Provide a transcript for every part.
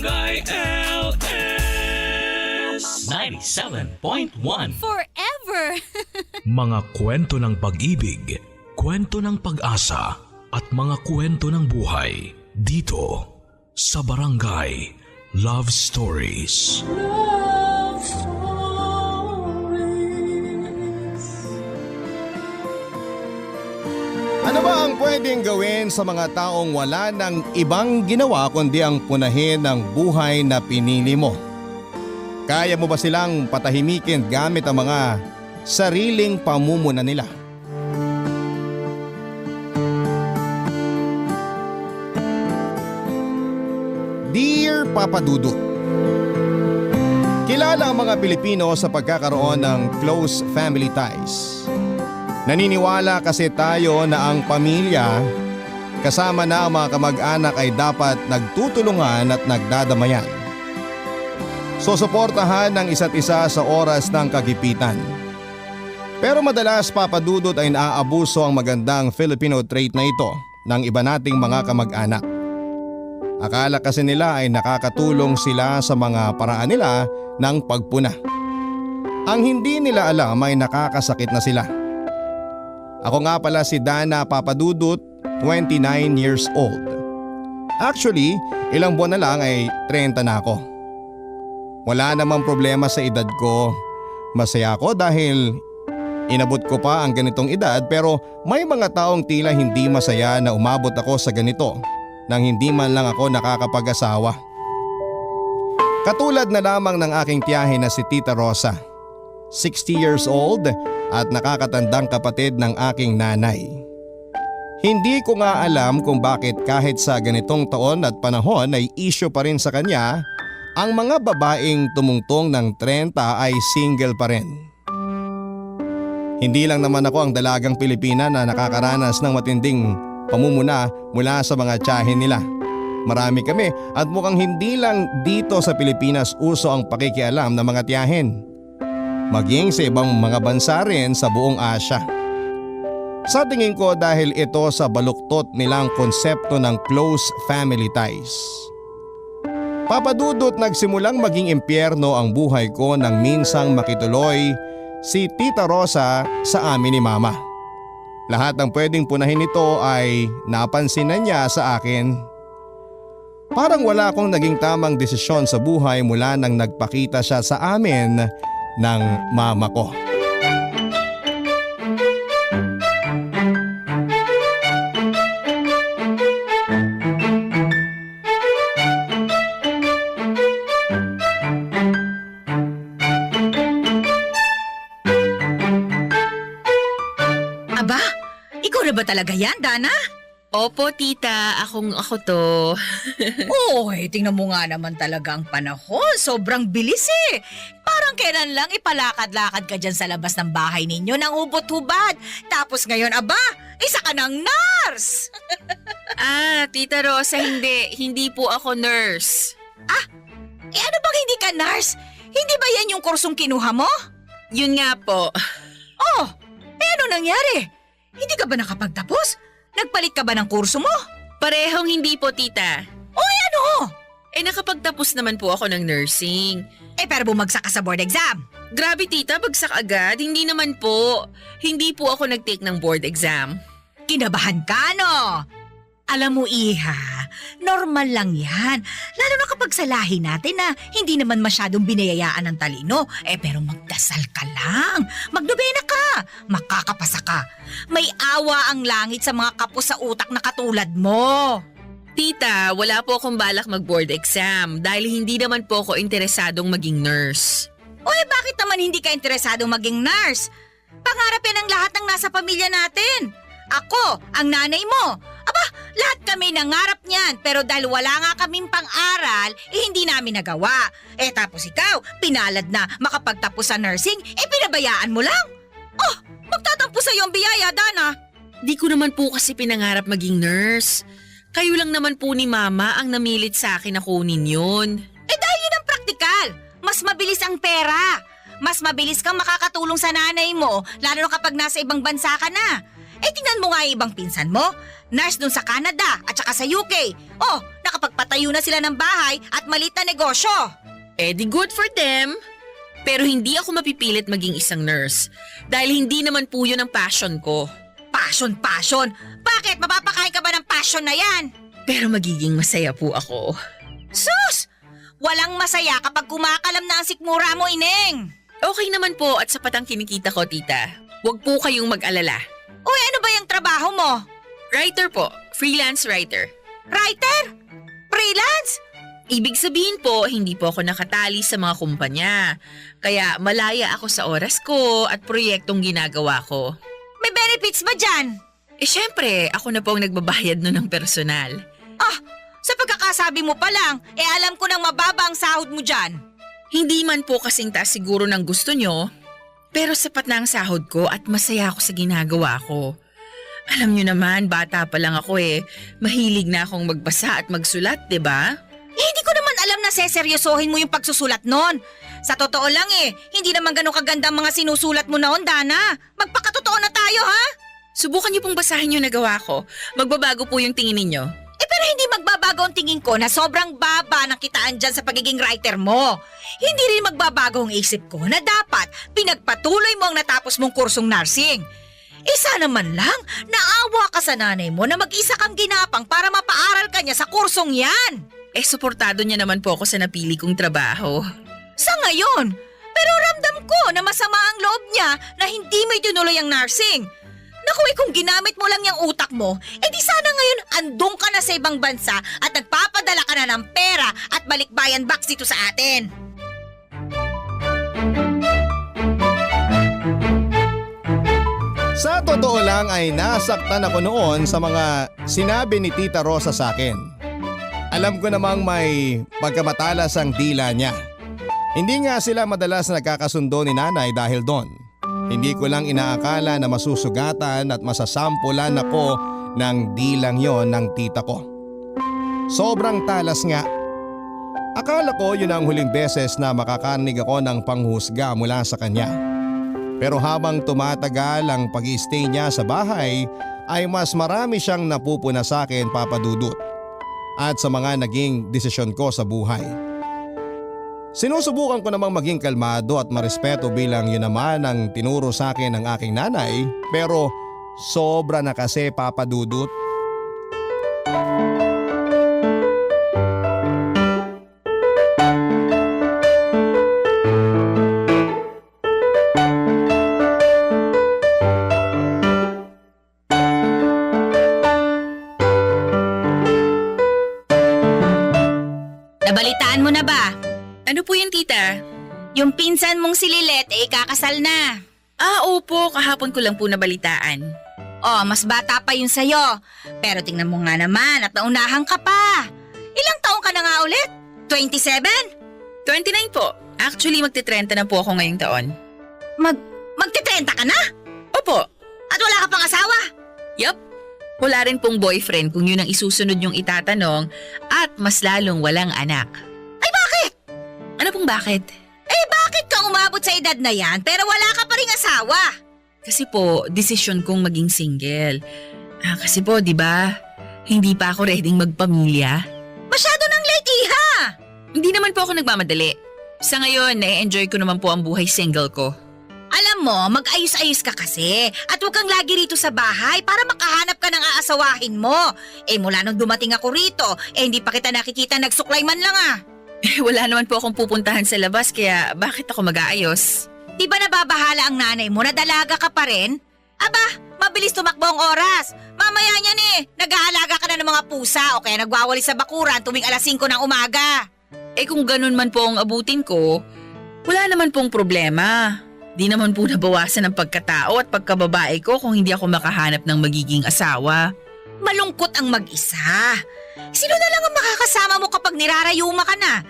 Barangay LS 97.1 Forever! Mga kwento ng pag-ibig, kwento ng pag-asa at mga kwento ng buhay dito sa Barangay Love Stories. Love Stories. Ano ba ang pwedeng gawin sa mga taong wala ng ibang ginawa kundi ang punahin ng buhay na pinili mo? Kaya mo ba silang patahimikin gamit ang mga sariling pamumuna nila? Dear Papa Dudut, kilala ang mga Pilipino sa pagkakaroon ng close family ties. Naniniwala kasi tayo na ang pamilya, kasama na ang mga kamag-anak ay dapat nagtutulungan at nagdadamayan. Susuportahan ng isa't isa sa oras ng kagipitan. Pero madalas, Papa Dudut, ay naaabuso ang magandang Filipino trait na ito ng iba nating mga kamag-anak. Akala kasi nila ay nakakatulong sila sa mga paraan nila ng pagpuna. Ang hindi nila alam ay nakakasakit na sila. Ako nga pala si Dana, Papa Dudut, 29 years old. Actually, ilang buwan na lang ay 30 na ako. Wala namang problema sa edad ko. Masaya ako dahil inabot ko pa ang ganitong edad, pero may mga taong tila hindi masaya na umabot ako sa ganito nang hindi man lang ako nakakapag-asawa. Katulad na lamang ng aking tiyahin na si Tita Rosa, 60 years old at nakakatandang kapatid ng aking nanay. Hindi ko nga alam kung bakit kahit sa ganitong taon at panahon ay issue pa rin sa kanya, ang mga babaeng tumungtong ng 30 ay single pa rin. Hindi lang naman ako ang dalagang Pilipina na nakakaranas ng matinding pamumuna mula sa mga tiyahin nila. Marami kami at mukhang hindi lang dito sa Pilipinas uso ang pakikialam ng mga tiyahin. Maging sa ibang mga bansa rin sa buong Asya. Sa tingin ko dahil ito sa baluktot nilang konsepto ng close family ties. Papa Dudut, nagsimulang maging impyerno ang buhay ko nang minsang makituloy si Tita Rosa sa amin ni Mama. Lahat ng pwedeng punahin nito ay napansin na niya sa akin. Parang wala akong naging tamang desisyon sa buhay mula nang nagpakita siya sa amin ng mama ko. Aba, ikaw na ba talaga yan, Dana? Opo, tita. Ako to. Oy, tingnan mo nga naman talaga ang panahon. Sobrang bilis eh. Parang kailan lang ipalakad-lakad ka dyan sa labas ng bahay ninyo nang hubot-hubad. Tapos ngayon, aba, isa ka ng nurse. Tita Rosa, hindi. Hindi po ako nurse. Ano bang hindi ka nurse? Hindi ba yan yung kursong kinuha mo? Yun nga po. Oh, ano nangyari? Hindi ka ba nakapagtapos? Nagpalit ka ba ng kurso mo? Parehong hindi po, tita. Oy, ano? Nakapagtapos naman po ako ng nursing. Pero bumagsak ka sa board exam. Grabe, tita. Bagsak agad. Hindi naman po. Hindi po ako nag-take ng board exam. Kinabahan ka, no? Alam mo, Iha, normal lang yan. Lalo na kapag sa lahi natin na hindi naman masyadong binayayaan ng talino. Pero magdasal ka lang. Magdobena ka. Makakapasa ka. May awa ang langit sa mga kapos sa utak na katulad mo. Tita, wala po akong balak mag-board exam dahil hindi naman po ako interesadong maging nurse. Bakit naman hindi ka interesadong maging nurse? Pangarap yan ang lahat ng nasa pamilya natin. Ako, ang nanay mo. Aba, lahat kami nangarap niyan pero dahil wala nga kaming pang-aral, hindi namin nagawa. Tapos ikaw, pinalad na makapagtapos sa nursing, pinabayaan mo lang. Magtatampo sa'yo ang biyaya, Dana. Di ko naman po kasi pinangarap maging nurse. Kayo lang naman po ni Mama ang namilit sa akin na kunin yun. Dahil yun ang praktikal. Mas mabilis ang pera. Mas mabilis kang makakatulong sa nanay mo, lalo na kapag nasa ibang bansa ka na. Tingnan mo nga yung ibang pinsan mo. Nurse dun sa Canada at saka sa UK. Oh, nakapagpatayo na sila ng bahay at maliit na negosyo. Di good for them. Pero hindi ako mapipilit maging isang nurse. Dahil hindi naman po yun ang passion ko. Passion. Bakit? Mapapakain ka ba ng passion na yan? Pero magiging masaya po ako. Sus! Walang masaya kapag kumakalam na ang sikmura mo, Ineng. Okay naman po at sapat ang kinikita ko, tita. Huwag po kayong mag-alala. Uy, ano ba yung trabaho mo? Writer po. Freelance writer. Writer? Freelance? Ibig sabihin po, hindi po ako nakatali sa mga kumpanya. Kaya malaya ako sa oras ko at proyektong ginagawa ko. May benefits ba dyan? Syempre, ako na po ang nagbabayad nun ng personal. Sa pagkakasabi mo pa lang, alam ko nang mababa ang sahod mo dyan. Hindi man po kasing taas siguro ng gusto nyo, pero sapat na ang sahod ko at masaya ako sa ginagawa ko. Alam nyo naman, bata pa lang ako Mahilig na akong magbasa at magsulat, 'di ba? Hindi ko naman alam na seseryosohin mo yung pagsusulat nun. Sa totoo lang hindi naman ganun kaganda ang mga sinusulat mo noon, Dana. Magpakatotoo na tayo, ha? Subukan niyo pong basahin yung nagawa ko. Magbabago po yung tingin ninyo. Pero hindi magbabago ang tingin ko na sobrang baba ng kitaan dyan sa pagiging writer mo. Hindi rin magbabago ang isip ko na dapat pinagpatuloy mo ang natapos mong kursong nursing. Sana man lang, naawa ka sa nanay mo na mag-isa kang ginapang para mapaaral ka niya sa kursong yan. Suportado niya naman po ako sa napili kong trabaho. Sa ngayon, pero ramdam ko na masama ang loob niya na hindi mo itinuloy ang nursing. Naku, kung ginamit mo lang yung utak mo, di sana ngayon andong ka na sa ibang bansa at nagpapadala ka na ng pera at balikbayan box dito sa atin. Sa totoo lang ay nasaktan ako noon sa mga sinabi ni Tita Rosa sa akin. Alam ko namang may pagkamatalas ang dila niya. Hindi nga sila madalas nagkakasundo ni nanay dahil doon. Hindi ko lang inaakala na masusugatan at masasampulan ako ng dilang yon ng tita ko. Sobrang talas nga. Akala ko yun ang huling beses na makakarinig ako ng panghusga mula sa kanya. Pero habang tumatagal ang pag-i-stay niya sa bahay ay mas marami siyang napupuna sa akin, Papa Dudut, at sa mga naging desisyon ko sa buhay. Sinusubukan ko namang maging kalmado at marespeto bilang yun naman ang tinuro sa akin ng aking nanay, pero sobra na kasi, Papa Dudut. Nabalitaan mo na ba? Ano po yun, tita? Yung pinsan mong si Lilet ikakasal na. Opo, kahapon ko lang po nabalitaan. Mas bata pa yun sa'yo. Pero tingnan mo nga naman at naunahan ka pa. Ilang taong ka na nga ulit? 27? 29 po. Actually, magte-30 na po ako ngayong taon. Magte-30 ka na? Opo. At wala ka pang asawa? Yup. Wala rin pong boyfriend kung yun ang isusunod yung itatanong at mas lalong walang anak. Ano pong bakit? Bakit ka umabot sa edad na yan pero wala ka pa ring asawa? Kasi po, desisyon kong maging single. Kasi po, di ba, hindi pa ako readyng magpamilya. Masyado nang late, iha! Hindi naman po ako nagmamadali. Sa ngayon, na-enjoy ko naman po ang buhay single ko. Alam mo, mag-ayos-ayos ka kasi at huwag kang lagi rito sa bahay para makahanap ka ng aasawahin mo. Mula nung dumating ako rito, hindi pa kita nakikita nagsuklay man lang Wala naman po akong pupuntahan sa labas kaya bakit ako mag-aayos? Di ba nababahala ang nanay mo na dalaga ka pa rin? Aba, mabilis tumakbo ang oras. Mamaya niyan nag-aalaga ka na ng mga pusa o kaya nagwawali sa bakuran tuwing alas 5 ng umaga. Kung ganun man po ang abutin ko, wala naman pong problema. Di naman po nabawasan ang pagkatao at pagkababae ko kung hindi ako makahanap ng magiging asawa. Malungkot ang mag-isa. Sino na lang ang makakasama mo kapag nirarayuma ka na?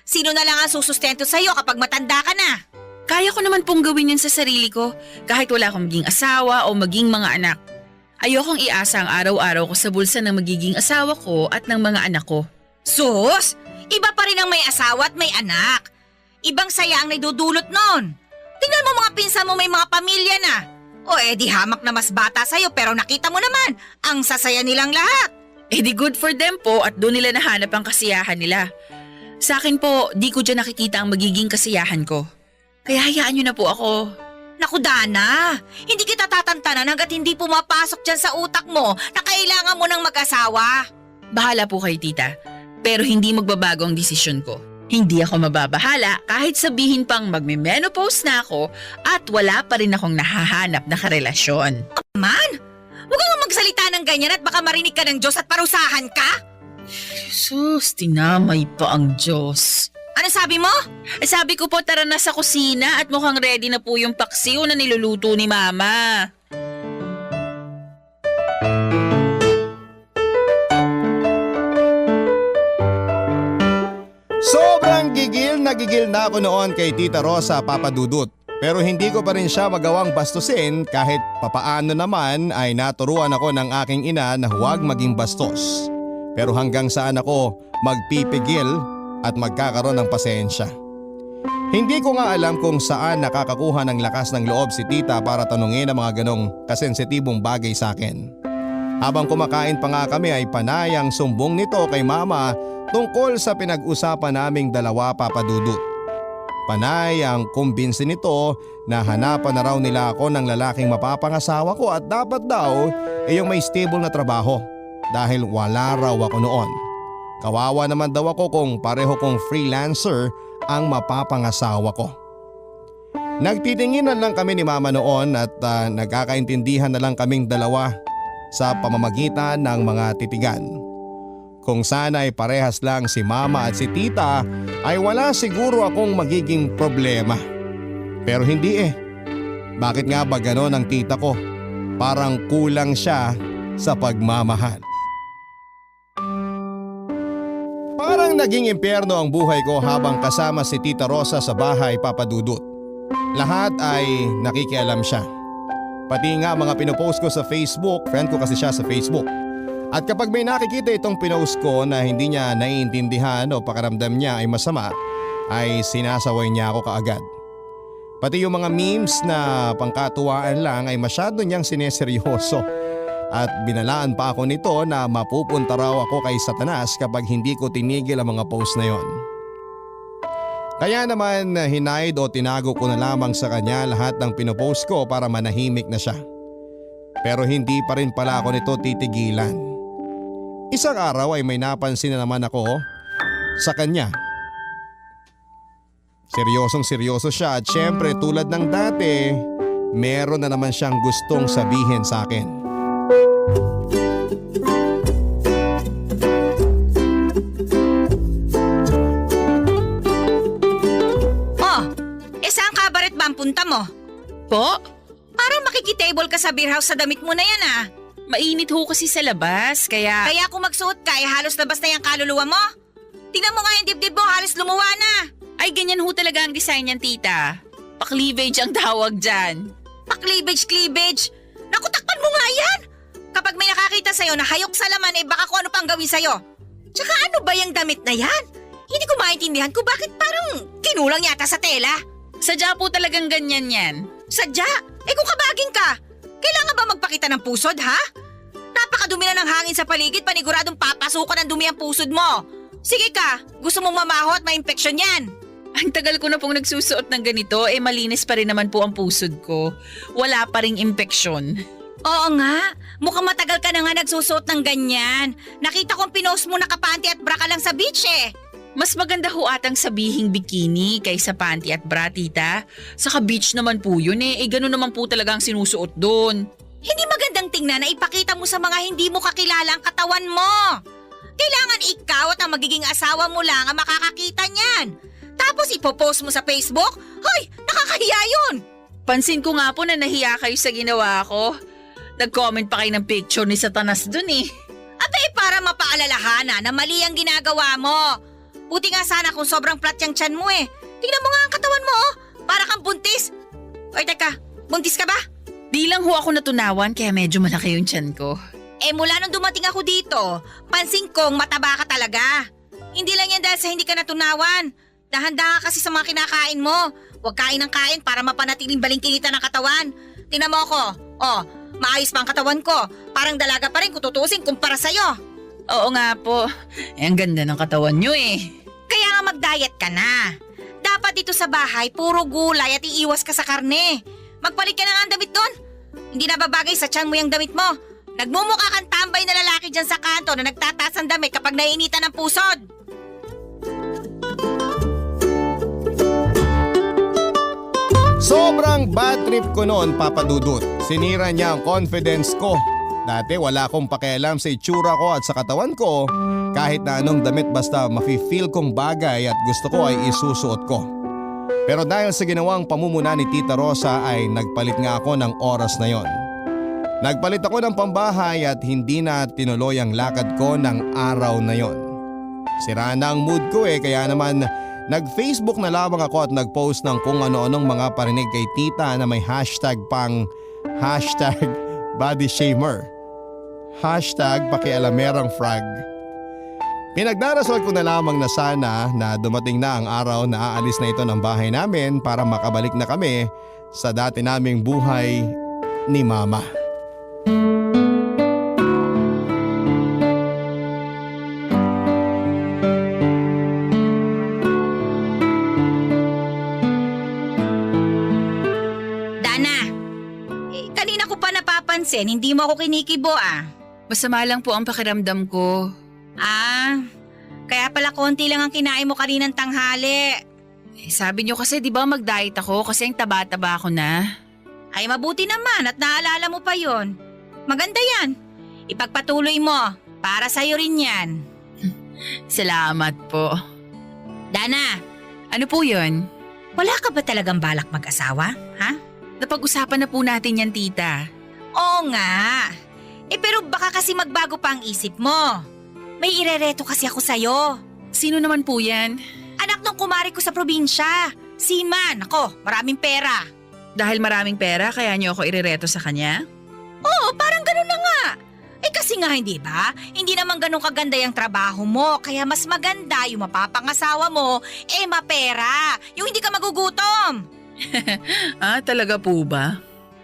Sino na lang ang susustento sa'yo kapag matanda ka na? Kaya ko naman pong gawin yun sa sarili ko kahit wala akong maging asawa o maging mga anak. Ayokong iasa ang araw-araw ko sa bulsa ng magiging asawa ko at ng mga anak ko. Sus! Iba pa rin ang may asawa at may anak. Ibang saya ang naidudulot nun. Tingnan mo mga pinsan mo may mga pamilya na. O di hamak na mas bata sa'yo pero nakita mo naman, ang sasaya nilang lahat. Eh di good for them po at doon nila nahanap ang kasiyahan nila. Sa akin po, di ko dyan nakikita ang magiging kasiyahan ko. Kaya hayaan nyo na po ako. Naku Dana, hindi kita tatantanan hanggat hindi pumapasok dyan sa utak mo na kailangan mo ng mag-asawa. Bahala po kayo tita, pero hindi magbabago ang desisyon ko. Hindi ako mababahala kahit sabihin pang magme-menopause na ako at wala pa rin akong nahahanap na karelasyon. Man, huwag kang magsalita ng ganyan at baka marinig ka ng Diyos at parusahan ka. Sus, tinamay pa ang Diyos. Ano sabi mo? Sabi ko po tara na sa kusina at mukhang ready na po yung paksiw na niluluto ni Mama. Sobrang gigil na ako noon kay Tita Rosa Papadudut. Pero hindi ko pa rin siya magawang bastusin kahit papaano naman ay naturuan ako ng aking ina na huwag maging bastos. Pero hanggang saan ako magpipigil at magkakaroon ng pasensya. Hindi ko nga alam kung saan nakakakuha ng lakas ng loob si tita para tanungin ang mga ganong kasensitibong bagay sa akin. Habang kumakain pa nga kami ay panayang sumbong nito kay mama tungkol sa pinag-usapan naming dalawa Papadudut. Panay ang kumbinsi nito na hanapan na raw nila ako ng lalaking mapapangasawa ko at dapat daw yung may stable na trabaho dahil wala raw ako noon. Kawawa naman daw ako kung pareho kong freelancer ang mapapangasawa ko. Nagtitinginan lang kami ni mama noon at nagkakaintindihan na lang kaming dalawa sa pamamagitan ng mga titigan. Kung sana ay parehas lang si mama at si tita ay wala siguro akong magiging problema. Pero hindi Bakit nga ba ganon ang tita ko? Parang kulang siya sa pagmamahal. Parang naging impyerno ang buhay ko habang kasama si Tita Rosa sa bahay Papadudut. Lahat ay nakikialam siya. Pati nga mga pinopost ko sa Facebook, friend ko kasi siya sa Facebook. At kapag may nakikita itong pinost ko na hindi niya naiintindihan o pakiramdam niya ay masama, ay sinasaway niya ako kaagad. Pati yung mga memes na pangkatuwaan lang ay masyado niyang sineseryoso. At binalaan pa ako nito na mapupunta raw ako kay Satanas kapag hindi ko tinigil ang mga post na yon. Kaya naman hinide o tinago ko na lamang sa kanya lahat ng pinopost ko para manahimik na siya. Pero hindi pa rin pala ako nito titigilan. Isang araw ay may napansin na naman ako sa kanya. Seryosong seryoso siya at syempre tulad ng dati, meron na naman siyang gustong sabihin sa akin. Saan kabaret ba ang punta mo? Po? Parang makikitable ka sa beer house sa damit mo na yan Mainit ho kasi sa labas kaya… Kaya kung magsuot ka halos labas na yung kaluluwa mo. Tingnan mo nga yung dibdib mo, halos lumuwa na. Ay ganyan ho talaga ang design niyan tita. Pa-cleavage ang tawag dyan. Pa-cleavage? Naku, takpan mo nga yan! Kapag may nakakita sa'yo na hayok sa laman baka kung ano pang gawin sa'yo. Tsaka ano ba yung damit na yan? Hindi ko maintindihan kung bakit parang kinulang yata sa tela. Sadya po talagang ganyan yan. Sadya? Kung kabaging ka, kailangan ba magpakita ng pusod ha? Napakadumi na ng hangin sa paligid, paniguradong papasukan ang dumi ang pusod mo. Sige ka, gusto mong mamaho at ma-infection yan. Ang tagal ko na pong nagsusuot ng ganito, malinis pa rin naman po ang pusod ko. Wala pa ring impeksyon. Oo nga, mukhang matagal ka na nga nagsusuot ng ganyan. Nakita kong pinost mo nakapanty at bra ka lang sa beach Mas maganda ho atang sabihing bikini kaysa panty at bra, tita. Saka beach naman po yun ganun naman po talaga ang sinusuot doon. Hindi magandang tingnan na ipakita mo sa mga hindi mo kakilala ang katawan mo. Kailangan ikaw at ang magiging asawa mo lang ang makakakita niyan. Tapos ipopost mo sa Facebook? Hoy, nakakahiya yun! Pansin ko nga po na nahiya kayo sa ginawa ko. Nag-comment pa kayo ng picture ni Satanas dun Abay, para mapaalalahanan na mali ang ginagawa mo. Buti nga sana kung sobrang flat yung tiyan mo Tingnan mo nga ang katawan mo para kang buntis. Oy, teka, buntis ka ba? Di lang ho ako natunawan kaya medyo malaki yung tiyan ko. Mula nung dumating ako dito, pansin kong mataba ka talaga. Hindi lang yan dahil sa hindi ka natunawan. Dahanda ka kasi sa mga kinakain mo. Huwag kain ng kain para mapanatiling balingkinitan ng katawan. Tingnan mo ako. Oh, maayos pa ang katawan ko. Parang dalaga pa rin kung tutusin kumpara sa'yo. Oo nga po. Ang ganda ng katawan nyo eh. Kaya nga mag-diet ka na. Dapat dito sa bahay, puro gulay at iiwas ka sa karne. Magpalit ka na nga ang damit doon. Hindi na babagay sa tiyan mo yung damit mo. Nagmumukha kang tambay na lalaki dyan sa kanto na nagtataas ang damit kapag naiinitan ng pusod. Sobrang bad trip ko noon, Papa Dudut. Sinira niya ang confidence ko. Dati wala akong pakialam sa itsura ko at sa katawan ko. Kahit na anong damit basta mafe-feel kong bagay at gusto ko ay isusuot ko. Pero dahil sa ginawang pamumuna ni Tita Rosa ay nagpalit nga ako ng oras na yon. Nagpalit ako ng pambahay at hindi na tinuloy ang lakad ko ng araw na yon. Sira na ang mood ko kaya naman nag-Facebook na lamang ako at nag-post ng kung ano-anong mga parinig kay Tita na may hashtag pang #body shamer. #pakialamerang frag. Pinagdarasal ko na lamang na sana na dumating na ang araw na aalis na ito ng bahay namin para makabalik na kami sa dati naming buhay ni Mama. Dana, kanina ko pa napapansin, hindi mo ako kinikibo Masama lang po ang pakiramdam ko. Kaya pala konti lang ang kinain mo kaninang tanghali. Sabi nyo kasi di ba mag-diet ako kasi ang taba-taba ako na. Ay mabuti naman at naalala mo pa yon. Maganda yan. Ipagpatuloy mo. Para sa'yo rin yan. Salamat po. Dana, Ano po yun? wala ka ba talagang balak mag-asawa? Ha? Napag-usapan na po natin yan, tita. Oo nga. Pero baka kasi magbago pa ang isip mo. May irereto kasi ako sa'yo. Sino naman po yan? Anak ng kumari ko sa probinsya. Si Man. Ako, maraming pera. Dahil maraming pera kaya nyo ako irereto sa kanya? Oo, parang ganun na nga. Kasi nga hindi ba? Hindi naman ganun kaganda yung trabaho mo. Kaya mas maganda yung mapapangasawa mo, mapera. Yung hindi ka magugutom. Talaga po ba?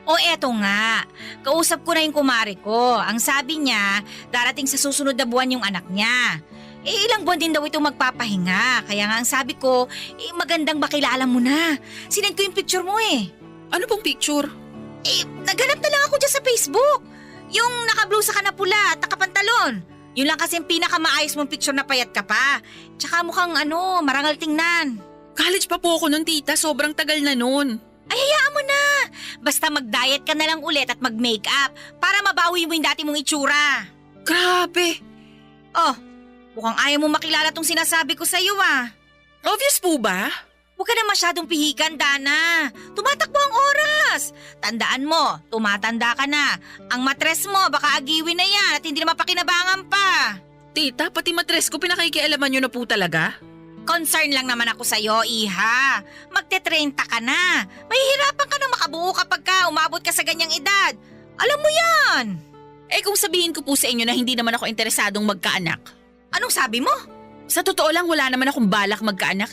O eto nga, kausap ko na yung kumari ko. Ang sabi niya, darating sa susunod na buwan yung anak niya. Ilang buwan din daw itong magpapahinga. Kaya nga ang sabi ko, magandang makilala mo na. Sinend ko yung picture mo Ano pong picture? Naghanap na lang ako dyan sa Facebook. Yung nakablusa ka na pula at nakapantalon. Yun lang kasi yung pinakamaayos mong picture na payat ka pa. Tsaka mukhang marangal tingnan. College pa po ako nun, tita. Sobrang tagal na nun. Ay, hayaan mo na. Basta mag-diet ka na lang ulit at mag-makeup para mabawi mo yung dati mong itsura. Grabe. Oh, mukhang ayaw mo makilala tong sinasabi ko sa'yo Obvious po ba? Huwag ka na masyadong pihikan, Dana. Tumatakbo ang oras. Tandaan mo, tumatanda ka na. Ang matres mo, baka agiwin na yan at hindi na mapakinabangan pa. Tita, pati matres ko pinakikialaman nyo na po talaga? Concern lang naman ako sa'yo, Iha. Magte-30 ka na. Mahihirapan ka na makabuo kapag umabot ka sa ganyang edad. Alam mo yan. Kung sabihin ko po sa inyo na hindi naman ako interesadong magkaanak. Anong sabi mo? Sa totoo lang wala naman akong balak magkaanak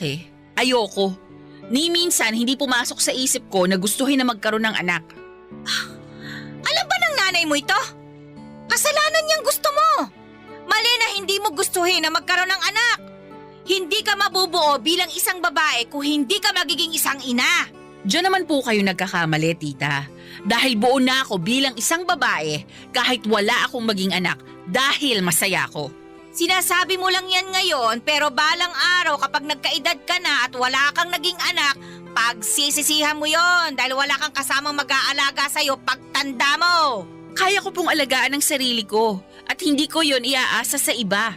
Ayoko. Ni minsan hindi pumasok sa isip ko na gustuhin na magkaroon ng anak. Alam ba ng nanay mo ito? Kasalanan niyang gusto mo. Mali na hindi mo gustuhin na magkaroon ng anak. Hindi ka mabubuo bilang isang babae kung hindi ka magiging isang ina. Diyan naman po kayo nagkakamali, tita. Dahil buo na ako bilang isang babae kahit wala akong maging anak dahil masaya ako. Sinasabi mo lang yan ngayon pero balang araw kapag nagkaedad ka na at wala kang naging anak, pagsisisihan mo yon dahil wala kang kasamang mag-aalaga sa'yo pagtanda mo. Kaya ko pong alagaan ang sarili ko at hindi ko yon iaasa sa iba.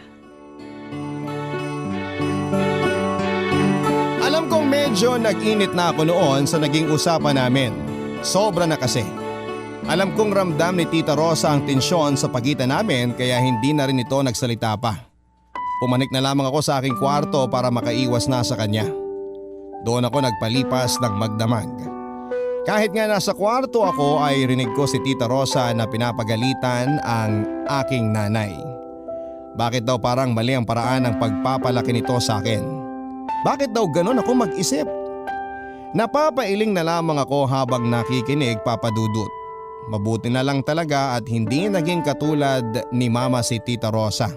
Alam kong medyo nag-init na ako noon sa naging usapan namin. Sobra na kasi. Alam kong ramdam ni Tita Rosa ang tensyon sa pagitan namin kaya hindi na rin ito nagsalita pa. Pumanik na lamang ako sa aking kwarto para makaiwas na sa kanya. Doon ako nagpalipas ng magdamag. Kahit nga nasa kwarto ako ay rinig ko si Tita Rosa na pinapagalitan ang aking nanay. Bakit daw parang mali ang paraan ng pagpapalaki nito sa akin? Bakit daw ganon ako mag-isip? Napapailing na lamang ako habang nakikinig, Papa Dudut. Mabuti na lang talaga at hindi naging katulad ni Mama si Tita Rosa.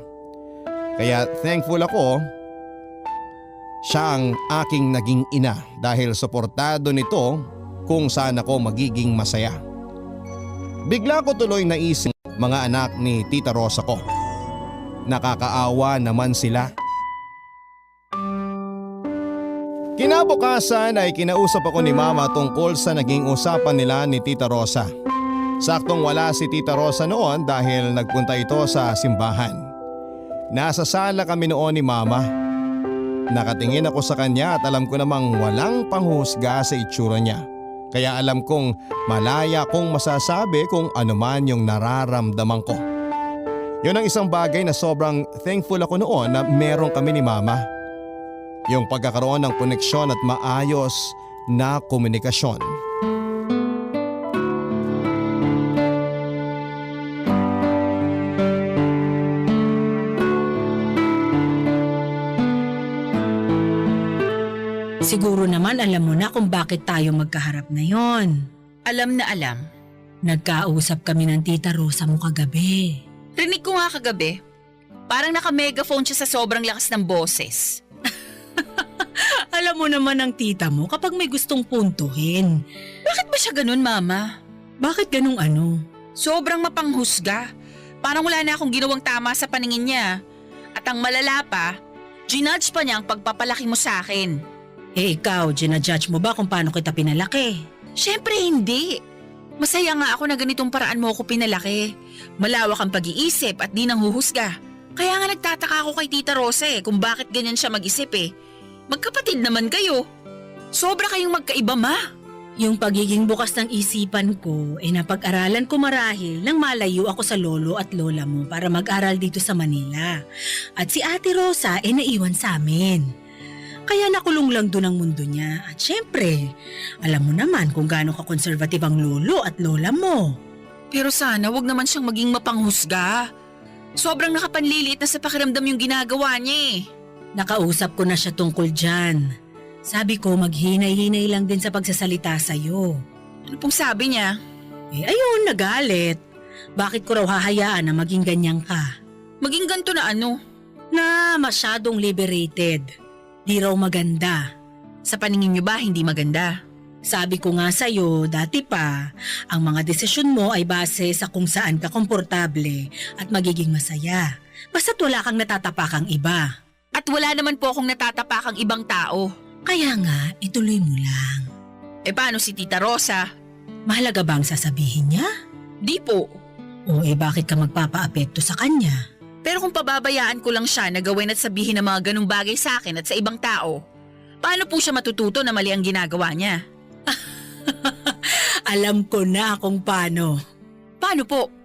Kaya thankful ako siya ang aking naging ina dahil suportado nito kung saan ako magiging masaya. Bigla ko tuloy naisip mga anak ni Tita Rosa ko. Nakakaawa naman sila. Kinabukasan ay kinausap ako ni Mama tungkol sa naging usapan nila ni Tita Rosa. Saktong wala si Tita Rosa noon dahil nagpunta ito sa simbahan. Nasa sala kami noon ni Mama. Nakatingin ako sa kanya at alam ko namang walang panghusga sa itsura niya. Kaya alam kong malaya kong masasabi kung ano man yung nararamdaman ko. Yun ang isang bagay na sobrang thankful ako noon na meron kami ni Mama. Yung pagkakaroon ng koneksyon at maayos na komunikasyon. Siguro naman alam mo na kung bakit tayo magkaharap na yon. Alam na alam. Nagkausap kami ng Tita Rosa mo kagabi. Rinig ko nga kagabi. Parang naka-megaphone siya sa sobrang lakas ng boses. Alam mo naman ang tita mo kapag may gustong puntuhin. Bakit ba siya ganun, Mama? Bakit ganung ano? Sobrang mapanghusga. Parang wala na akong ginawang tama sa paningin niya. At ang malala pa, ginudge pa niya ang pagpapalaki mo sa akin. Eh ikaw, ginajudge mo ba kung paano kita pinalaki? Siyempre hindi. Masaya nga ako na ganitong paraan mo ako pinalaki. Malawak ang pag-iisip at di nang huhusga. Kaya nga nagtataka ako kay Tita Rosa kung bakit ganyan siya mag-isip Magkapatid naman kayo. Sobra kayong magkaiba, Ma. Yung pagiging bukas ng isipan ko, napag-aralan ko marahil nang malayo ako sa lolo at lola mo para mag-aral dito sa Manila. At si Ate Rosa naiwan sa amin. Kaya nakulong lang doon ang mundo niya. At syempre, alam mo naman kung gaano ka-conservative ang lolo at lola mo. Pero sana wag naman siyang maging mapanghusga. Sobrang nakapanliliit na sa pakiramdam yung ginagawa niya Nakausap ko na siya tungkol dyan. Sabi ko maghinay-hinay lang din sa pagsasalita sa'yo. Ano pong sabi niya? Ayun, nagalit. Bakit ko raw hahayaan na maging ganyan ka? Maging ganito na ano? Na masyadong liberated. Di raw maganda. Sa paningin niyo ba hindi maganda? Sabi ko nga sa'yo, dati pa, ang mga desisyon mo ay base sa kung saan ka komportable at magiging masaya. Basta't wala kang natatapakang iba. At wala naman po akong natatapakang ibang tao. Kaya nga, ituloy mo lang. Paano si Tita Rosa? Mahalaga bang sasabihin niya? Di po. O bakit ka magpapaapekto sa kanya? Pero kung pababayaan ko lang siya na gawin at sabihin ng mga ganung bagay sa akin at sa ibang tao, paano po siya matututo na mali ang ginagawa niya? Alam ko na kung paano. Paano po?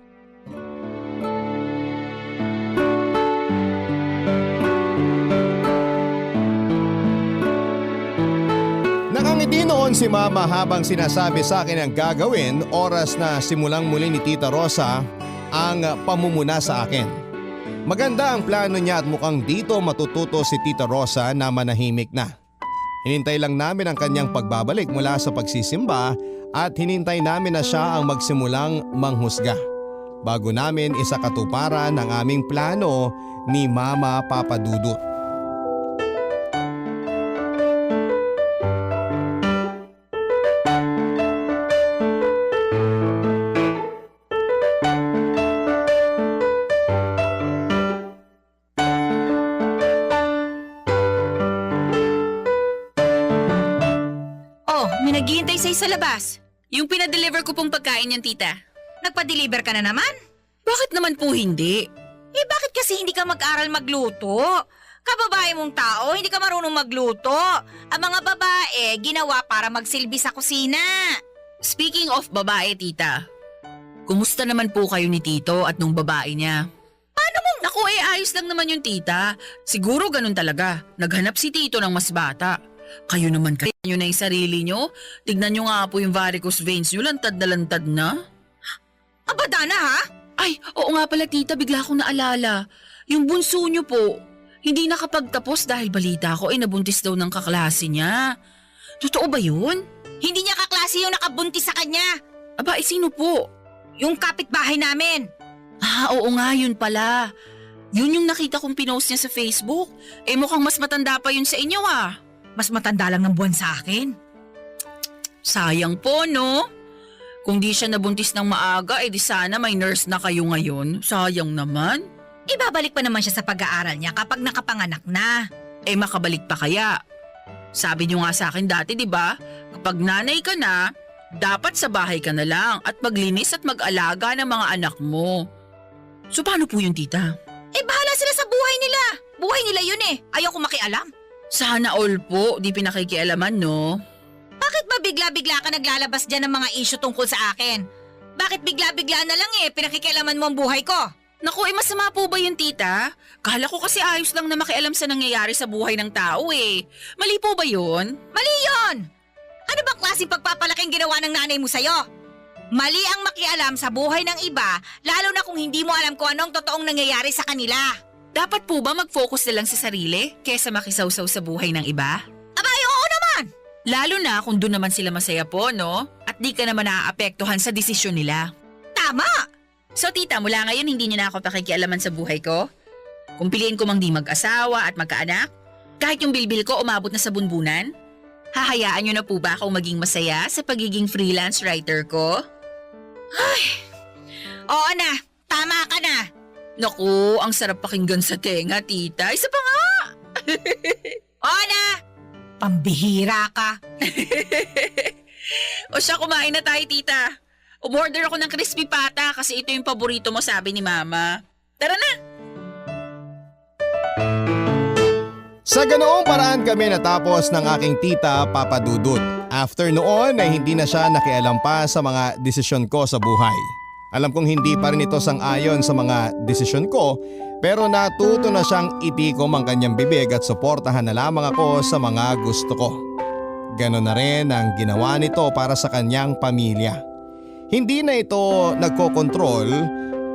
Nakangiti noon si Mama habang sinasabi sa akin ang gagawin oras na simulang muli ni Tita Rosa ang pamumuna sa akin. Maganda ang plano niya at mukhang dito matututo si Tita Rosa na manahimik na. Hinintay lang namin ang kanyang pagbabalik mula sa pagsisimba at hinintay namin na siya ang magsimulang manghusga. Bago namin isakatuparan ang aming plano ni Mama Papa Dudut. May naghihintay sa'yo sa labas. Yung pinadeliver ko pong pagkain yan, tita. Nagpa-deliver ka na naman? Bakit naman po hindi? Bakit kasi hindi ka mag-aral magluto? Kababae mong tao, hindi ka marunong magluto. Ang mga babae, ginawa para magsilbi sa kusina. Speaking of babae, tita, kumusta naman po kayo ni Tito at nung babae niya? Paano mo? Naku, ayos lang naman yung tita. Siguro ganun talaga. Naghanap si Tito ng mas bata. Kayo naman kaya nyo na yung sarili nyo. Tignan nyo nga po yung varicose veins nyo, lantad na. Abada na ha? Ay, oo nga pala tita, bigla akong naalala. Yung bunso nyo po, hindi nakapagtapos dahil balita ko nabuntis daw ng kaklase niya. Totoo ba yun? Hindi niya kaklase yung nakabuntis sa kanya. Aba, sino po? Yung kapitbahay namin. Oo nga, yun pala. Yun yung nakita kong pinost niya sa Facebook. Mukhang mas matanda pa yun sa inyo ah. Mas matanda lang ng buwan sa akin. Sayang po, no? Kung di siya nabuntis ng maaga, di sana may nurse na kayo ngayon. Sayang naman. Ibabalik pa naman siya sa pag-aaral niya kapag nakapanganak na. Makabalik pa kaya? Sabi niyo nga sa akin dati, di ba? Kapag nanay ka na, dapat sa bahay ka na lang at maglinis at mag-alaga ng mga anak mo. So paano po yun, tita? Bahala sila sa buhay nila. Buhay nila yun Ayaw ko makialam. Sana all po, di pinakikialaman, no? Bakit ba bigla-bigla ka naglalabas dyan ng mga issue tungkol sa akin? Bakit bigla-bigla na lang pinakikialaman mo ang buhay ko? Naku, masama po ba yun, tita? Kala ko kasi ayos lang na makialam sa nangyayari sa buhay ng tao Mali po ba yun? Mali yun! Ano bang klaseng pagpapalaking ginawa ng nanay mo sa'yo? Mali ang makialam sa buhay ng iba, lalo na kung hindi mo alam kung anong totoong nangyayari sa kanila. Dapat po ba mag-focus na lang sa sarili kesa makisawsaw sa buhay ng iba? Abay, oo naman! Lalo na kung doon naman sila masaya po, no? At di ka naman naaapektuhan sa desisyon nila. Tama! So tita, mula ngayon hindi niyo na ako pakikialaman sa buhay ko? Kung piliin ko mang di mag-asawa at magkaanak? Kahit yung bilbil ko umabot na sa bunbunan? Hahayaan niyo na po ba akong maging masaya sa pagiging freelance writer ko? Oo na, tama ka na. Naku, ang sarap pakinggan sa tenga, tita. Isa pa nga! Oo na! Pambihira ka. O siya, kumain na tayo, tita. Umorder ako ng crispy pata kasi ito yung paborito mo, sabi ni mama. Tara na! Sa ganoong paraan kami natapos ng aking tita Papa Dudut. After noon ay hindi na siya nakialam pa sa mga desisyon ko sa buhay. Alam kong hindi pa rin ito sang-ayon sa mga desisyon ko, pero natuto na siyang itikom ang kanyang bibig at suportahan na lamang ako sa mga gusto ko. Ganon na rin ang ginawa nito para sa kanyang pamilya. Hindi na ito nagkokontrol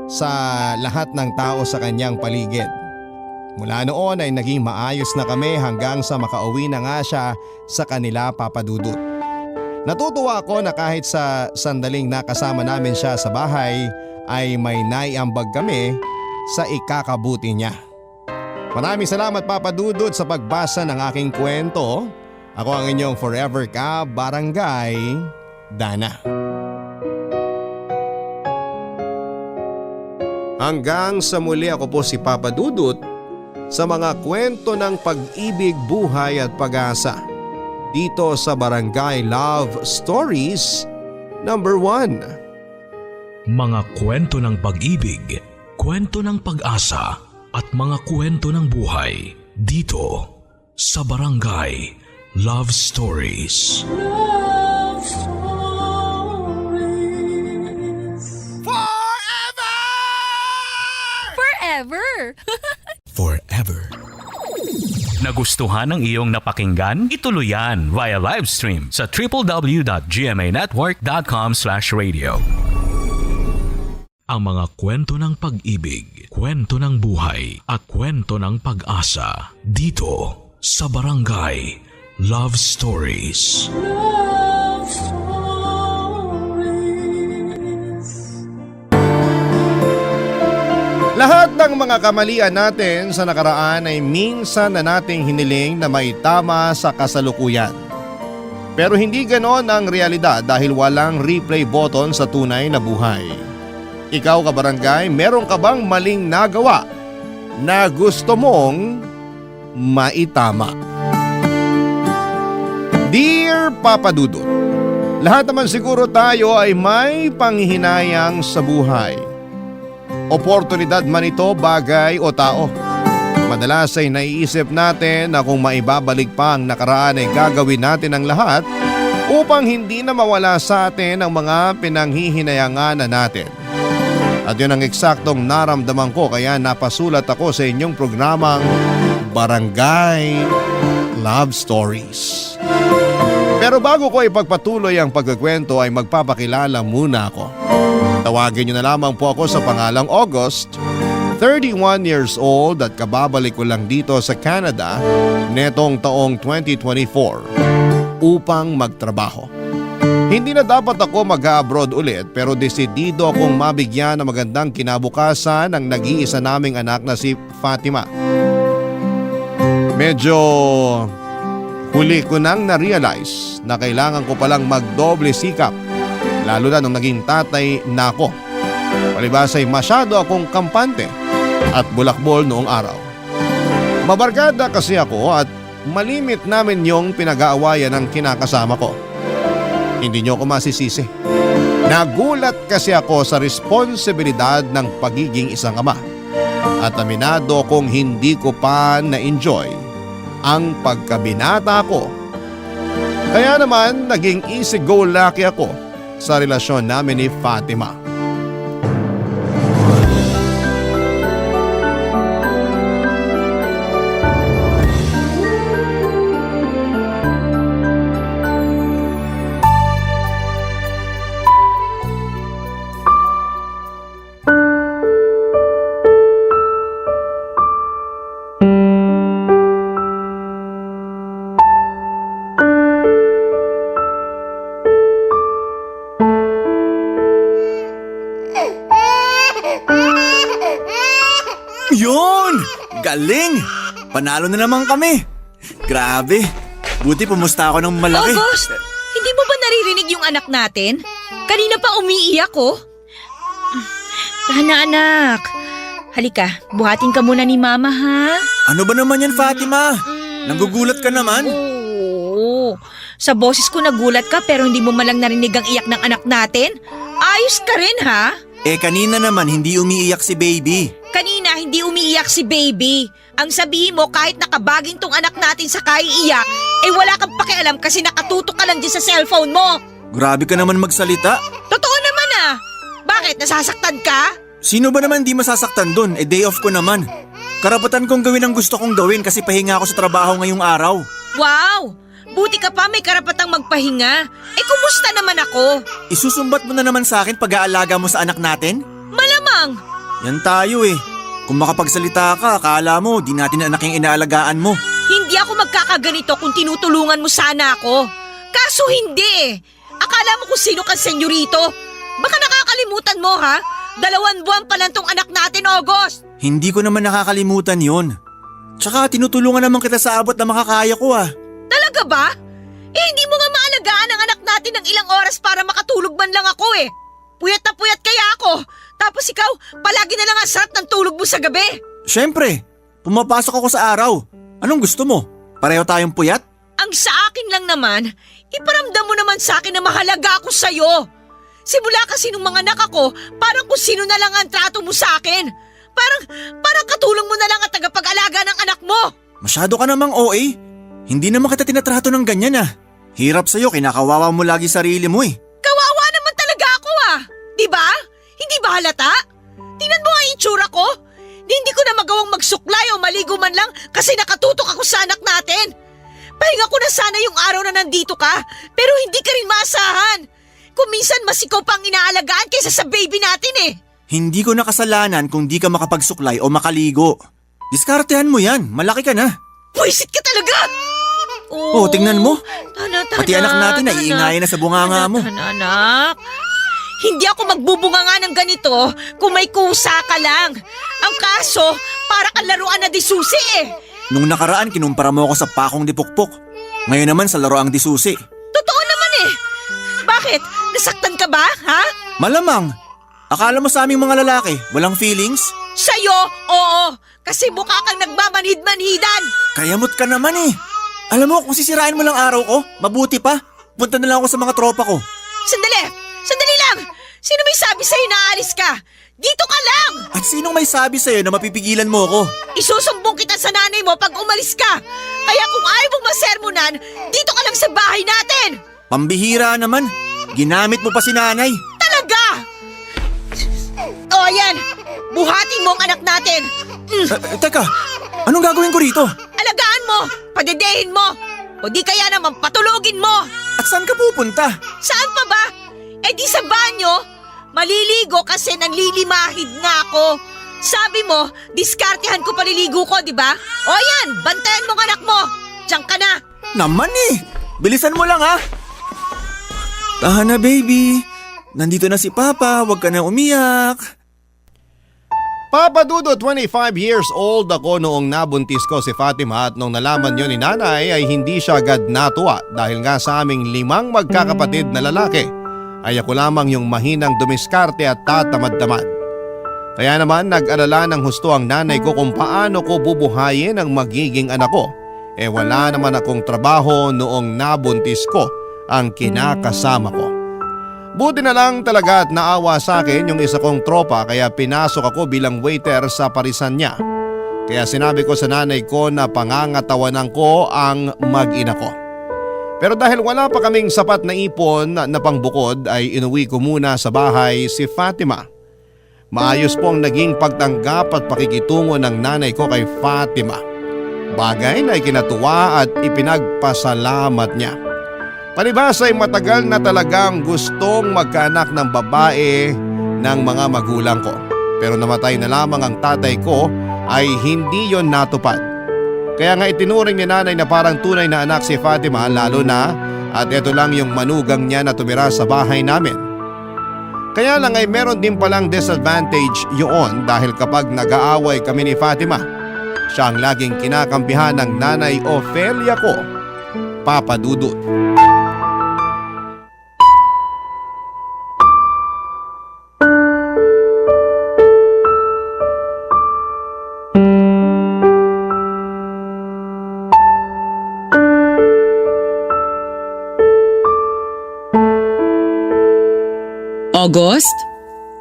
sa lahat ng tao sa kanyang paligid. Mula noon ay naging maayos na kami hanggang sa makauwi na nga siya sa kanila, Papa Dudut. Natutuwa ako na kahit sa sandaling nakasama namin siya sa bahay ay may naiambag kami sa ikakabuti niya. Maraming salamat, Papa Dudut, sa pagbasa ng aking kwento. Ako ang inyong forever ka, Barangay Dana. Hanggang sa muli, ako po si Papa Dudut sa mga kwento ng pag-ibig, buhay at pag-asa dito sa Barangay Love Stories number 1. Mga kwento ng pag-ibig, kwento ng pag-asa at mga kwento ng buhay dito sa Barangay Love Stories. Love Stories. Forever. Nagustuhan ng iyong napakinggan? Ituloy yan via live stream sa www.gmanetwork.com/radio. Ang mga kwento ng pag-ibig, kwento ng buhay at kwento ng pag-asa dito sa Barangay Love Stories. Love Stories. Lahat ng mga kamalian natin sa nakaraan ay minsan na nating hiniling na maitama sa kasalukuyan. Pero hindi ganon ang realidad dahil walang replay button sa tunay na buhay. Ikaw, kabarangay, meron ka bang maling nagawa na gusto mong maitama? Dear Papa Dudut, lahat naman siguro tayo ay may panghihinayang sa buhay. Oportunidad man ito, bagay o tao. Madalas ay naiisip natin na kung maibabalik pa ang nakaraan ay gagawin natin ang lahat upang hindi na mawala sa atin ang mga pinanghihinayangan natin. At yun ang eksaktong naramdaman ko kaya napasulat ako sa inyong programang Barangay Love Stories. Pero bago ko ipagpatuloy ang pagkukwento ay magpapakilala muna ako. Tawagin niyo na lamang po ako sa pangalang August, 31 years old at kababalik ko lang dito sa Canada netong taong 2024 upang magtrabaho. Hindi na dapat ako mag-abroad ulit pero desidido akong mabigyan ng magandang kinabukasan ng nag-iisa naming anak na si Fatima. Medyo huli ko nang na-realize na kailangan ko palang magdoble sikap, lalo na nung naging tatay na ako. Palibas ay masyado akong kampante at bulakbol noong araw. Mabarkada kasi ako at malimit namin yung pinag-aawayan ng kinakasama ko. Hindi niyo ako masisisi. Nagulat kasi ako sa responsibilidad ng pagiging isang ama. At aminado kong hindi ko pa na-enjoy ang pagkabinata ko. Kaya naman naging easy-go-lucky ako sa relasyon namin ni Fatima. Yun! Galing! Panalo na naman kami. Grabe. Buti pumusta ako ng malaki. August, hindi mo ba naririnig yung anak natin? Kanina pa umiiyak ko. Tana anak. Halika, buhatin ka muna ni Mama ha. Ano ba naman yan, Fatima? Nagugulat ka naman. Oo. Sa boses ko nagulat ka pero hindi mo malang narinig ang iyak ng anak natin? Ayos ka rin ha? Kanina naman hindi umiiyak si baby. Kanina hindi umiiyak si baby. Ang sabihin mo kahit nakabaging tong anak natin sa kaiiyak, wala kang pakialam kasi nakatutok ka lang dyan sa cellphone mo. Grabe ka naman magsalita. Totoo naman ah. Bakit? Nasasaktan ka? Sino ba naman di masasaktan dun? Day off ko naman. Karapatan kong gawin ang gusto kong gawin kasi pahinga ako sa trabaho ngayong araw. Wow! Buti ka pa may karapatang magpahinga. Kumusta naman ako? Isusumbat mo na naman sa akin pag-aalaga mo sa anak natin? Malamang! Yan tayo Kung makapagsalita ka, akala mo di natin anak yung inaalagaan mo. Hindi ako magkakaganito kung tinutulungan mo sana ako. Kaso hindi Akala mo kung sino kang senyorito? Baka nakakalimutan mo ha? 2 buwan pa lang tong anak natin, August. Hindi ko naman nakakalimutan yon. Tsaka tinutulungan naman kita sa abot na makakaya ko Talaga ba? Hindi mo nga maalagaan ang anak natin ng ilang oras para makatulog man lang ako Puyat na puyat kaya ako. Tapos ikaw, palagi na lang ang sarap ng tulog mo sa gabi. Siyempre, pumapasok ako sa araw. Anong gusto mo? Pareho tayong puyat? Ang sa akin lang naman, iparamdam mo naman sa akin na mahalaga ako sa'yo. Simula kasi nung mga anak ako, parang kung sino na lang ang trato mo sa akin. Parang katulong mo na lang at tagapag-alaga ng anak mo. Masyado ka namang OA. Hindi naman kita tinatrato ng ganyan Hirap sa'yo, kinakawawa mo lagi sarili mo Kawawa naman talaga ako Diba? Hindi ba halata? Tingnan mo nga yung itsura ko. Hindi ko na magawang magsuklay o maligo man lang kasi nakatutok ako sa anak natin. Pahinga ko na sana yung araw na nandito ka, pero hindi ka rin maasahan. Kung minsan mas ikaw pang inaalagaan kaysa sa baby natin Hindi ko nakasalanan kung di ka makapagsuklay o makaligo. Diskartehan mo yan, malaki ka na. Puwisit ka talaga! Tingnan mo. Tanak, Pati anak natin naiingayan na sa bunganga mo. Anak, hindi ako magbubunganga ng ganito kung may kusa ka lang. Ang kaso, para kang laruan na disusi Nung nakaraan, kinumpara mo ako sa pakong dipukpok. Ngayon naman sa laruang disusi. Totoo naman Bakit? Nasaktan ka ba, ha? Malamang. Akala mo sa aming mga lalaki, walang feelings? Sa'yo, oo. Kasi mukha kang nagmamanhid-manhidan. Kayamot ka naman Alam mo, kung sisirain mo lang araw ko, mabuti pa. Punta na lang ako sa mga tropa ko. Sandali lang. Sino may sabi sa'yo na aalis ka? Dito ka lang. At sinong may sabi sa'yo na mapipigilan mo ako? Isusumbong kita sa nanay mo pag umalis ka. Kaya kung ayaw mong masermonan, dito ka lang sa bahay natin. Pambihira naman. Ginamit mo pa si nanay. Talaga! O ayan, buhatin mo ang anak natin. Teka, anong gagawin ko rito? Alagaan mo, padedehin mo, o di kaya naman patulogin mo. At saan ka pupunta? Saan pa ba? Di sa banyo. Maliligo kasi nanlilimahid nga ako. Sabi mo, diskartehan ko paliligo ko, di ba? O yan, bantayan mo ang anak mo. Diyan ka na. Naman Bilisan mo lang ha! Tahan na baby. Nandito na si Papa, huwag ka na umiyak. Papa Dudut, 25 years old ako noong nabuntis ko si Fatima at nung nalaman yun ni nanay ay hindi siya agad natuwa dahil nga sa aming 5 magkakapatid na lalaki ay ako lamang yung mahinang dumiskarte at tatamad-tamad. Kaya naman nag-alala ng husto ang nanay ko kung paano ko bubuhayin ang magiging anak ko. Wala naman akong trabaho noong nabuntis ko ang kinakasama ko. Buti na lang talaga at naawa sa akin yung isa kong tropa kaya pinasok ako bilang waiter sa parisan niya. Kaya sinabi ko sa nanay ko na pangangatawanan ko ang mag-ina ko. Pero dahil wala pa kaming sapat na ipon na pangbukod ay inuwi ko muna sa bahay si Fatima. Maayos po ang naging pagtanggap at pakikitungo ng nanay ko kay Fatima. Bagay na ikinatuwa at ipinagpasalamat niya. Palibhasa ay matagal na talagang gustong magkaanak ng babae ng mga magulang ko. Pero namatay na lamang ang tatay ko ay hindi yon natupad. Kaya nga itinuring ni nanay na parang tunay na anak si Fatima lalo na at ito lang yung manugang niya na tumira sa bahay namin. Kaya lang ay meron din palang disadvantage yun dahil kapag nag-aaway kami ni Fatima, siya ang laging kinakampihan ng nanay Ofelia ko, Papa Dudut. August?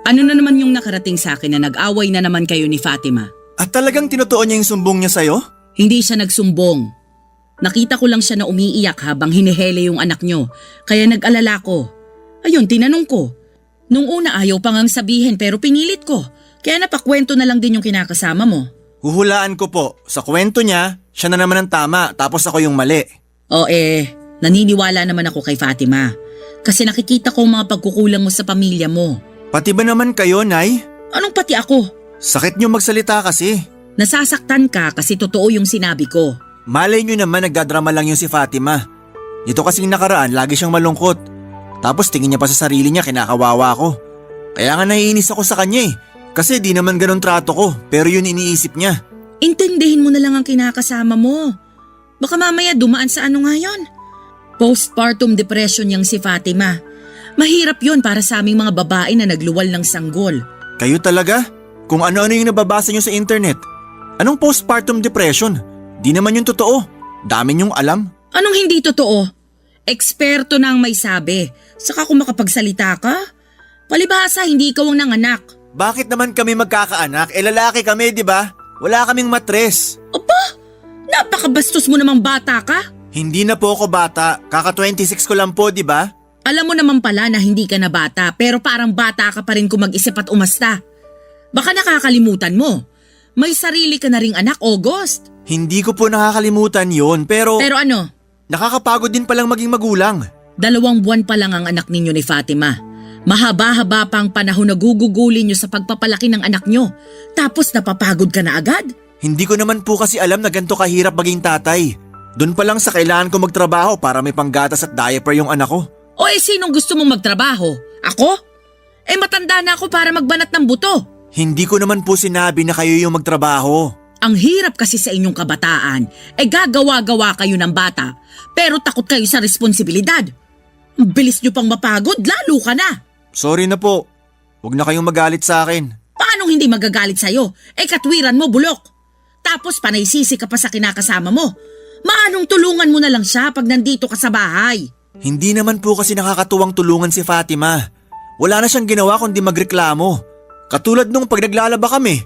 Ano na naman yung nakarating sa akin na nag-away na naman kayo ni Fatima? At talagang tinutuon niya yung sumbong niya sa'yo? Hindi siya nagsumbong. Nakita ko lang siya na umiiyak habang hinihele yung anak nyo, kaya nag-alala ko. Ayun, tinanong ko. Nung una ayaw pa ngang sabihin pero pinilit ko, kaya napakwento na lang din yung kinakasama mo. Huhulaan ko po, sa kwento niya, siya na naman ang tama tapos ako yung mali. O naniniwala naman ako kay Fatima. Kasi nakikita ko ang mga pagkukulang mo sa pamilya mo. Pati ba naman kayo, Nay? Anong pati ako? Sakit niyo magsalita kasi. Nasasaktan ka kasi totoo yung sinabi ko. Malay niyo naman nagdadrama lang yung si Fatima. Dito kasing nakaraan lagi siyang malungkot. Tapos tingin niya pa sa sarili niya kinakawawa ko. Kaya nga naiinis ako sa kanya eh. Kasi di naman ganun trato ko pero yun iniisip niya. Intindihin mo na lang ang kinakasama mo. Baka mamaya dumaan sa ano nga yun? Postpartum depression yang si Fatima. Mahirap yon para sa aming mga babae na nagluwal ng sanggol. Kayo talaga? Kung ano-ano yung nababasa niyo sa internet. Anong postpartum depression? Di naman yung totoo. Dami niyong alam. Anong hindi totoo? Eksperto na ang may sabi. Saka kung makapagsalita ka? Palibhasa, hindi ikaw ang nanganak. Bakit naman kami magkakaanak? Lalaki kami, di ba? Wala kaming matres. Aba, napakabastos mo namang bata ka. Hindi na po ako bata. Kaka-26 ko lang po, di ba? Alam mo naman pala na hindi ka na bata pero parang bata ka pa rin kung mag-isip at umasta. Baka nakakalimutan mo. May sarili ka na ring anak, August. Hindi ko po nakakalimutan yon pero... Pero ano? Nakakapagod din palang maging magulang. 2 buwan pa lang ang anak ninyo ni Fatima. Mahaba-haba pa ang panahon na gugugulin nyo sa pagpapalaki ng anak nyo. Tapos napapagod ka na agad? Hindi ko naman po kasi alam na ganito kahirap maging tatay. Doon pa lang sa kailangan ko magtrabaho para may panggatas at diaper yung anak ko. O sinong gusto mong magtrabaho? Ako? Matanda na ako para magbanat ng buto. Hindi ko naman po sinabi na kayo yung magtrabaho. Ang hirap kasi sa inyong kabataan. Gagawa-gawa kayo ng bata, pero takot kayo sa responsibilidad. Ang bilis nyo pang mapagod, lalo ka na. Sorry na po. Huwag na kayong magalit sa akin. Paano hindi magagalit sa'yo? Katwiran mo, bulok. Tapos panaysisi ka pa sa kinakasama mo. Maanong tulungan mo na lang siya pag nandito ka sa bahay? Hindi naman po kasi nakakatuwang tulungan si Fatima. Wala na siyang ginawa kundi magreklamo. Katulad nung pag naglalaba kami.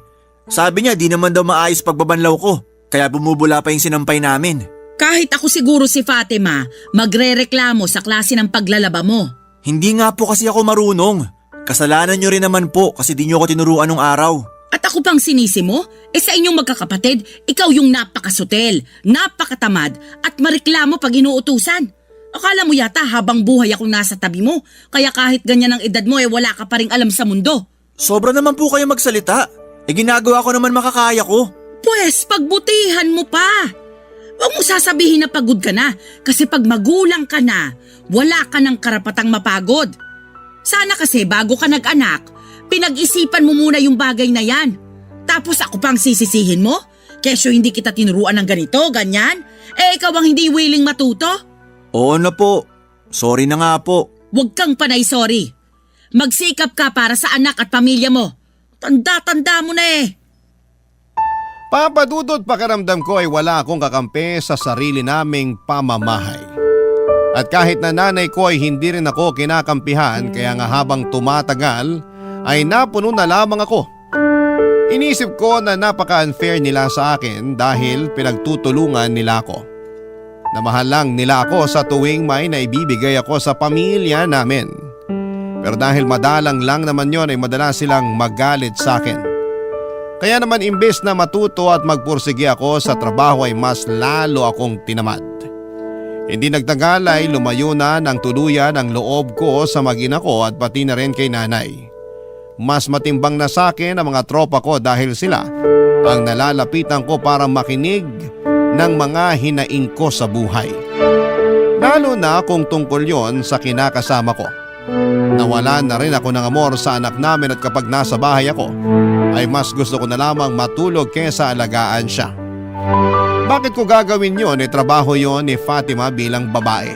Sabi niya di naman daw maayos pagbabanlaw ko. Kaya bumubula pa yung sinampay namin. Kahit ako siguro si Fatima, magrereklamo sa klase ng paglalaba mo. Hindi nga po kasi ako marunong. Kasalanan niyo rin naman po kasi di niyo ako tinuruan nung araw. At ako pang sinisi mo? Sa inyong magkakapatid, ikaw yung napakasutel, napakatamad at mareklamo pag inuutusan. Akala mo yata habang buhay akong nasa tabi mo, kaya kahit ganyan ang edad mo wala ka pa ring alam sa mundo. Sobra naman po kayo magsalita. Ginagawa ko naman makakaya ko. Pwes, pagbutihan mo pa. Huwag mo sasabihin na pagod ka na kasi pag magulang ka na, wala ka ng karapatang mapagod. Sana kasi bago ka nag-anak, pinag-isipan mo muna yung bagay na yan. Tapos ako pang sisisihin mo? Kesyo hindi kita tinuruan ng ganito, ganyan? Ikaw ang hindi willing matuto? Oo na po. Sorry na nga po. Huwag kang panay sorry. Magsikap ka para sa anak at pamilya mo. Tanda-tanda mo na eh. Papa Dudut, pakiramdam ko ay wala akong kakampi sa sarili naming pamamahay. At kahit na nanay ko ay hindi rin ako kinakampihan, kaya nga habang tumatagal ay napuno na lamang ako. Inisip ko na napaka-unfair nila sa akin dahil pinagtutulungan nila ako. Namahal lang nila ako sa tuwing may naibibigay ako sa pamilya namin. Pero dahil madalang lang naman yon ay madalas silang magalit sa akin. Kaya naman imbes na matuto at magpursige ako sa trabaho ay mas lalo akong tinamad. Hindi nagtagal ay lumayo na ng tuluyan ang loob ko sa mag-ina ko at pati na rin kay nanay. Mas matimbang na sa akin ang mga tropa ko dahil sila ang nalalapitan ko para makinig ng mga hinaing ko sa buhay. Lalo na kung tungkol yon sa kinakasama ko. Nawala na rin ako ng amor sa anak namin at kapag nasa bahay ako ay mas gusto ko na lamang matulog kesa alagaan siya. Bakit ko gagawin yon? Trabaho yon ni Fatima bilang babae.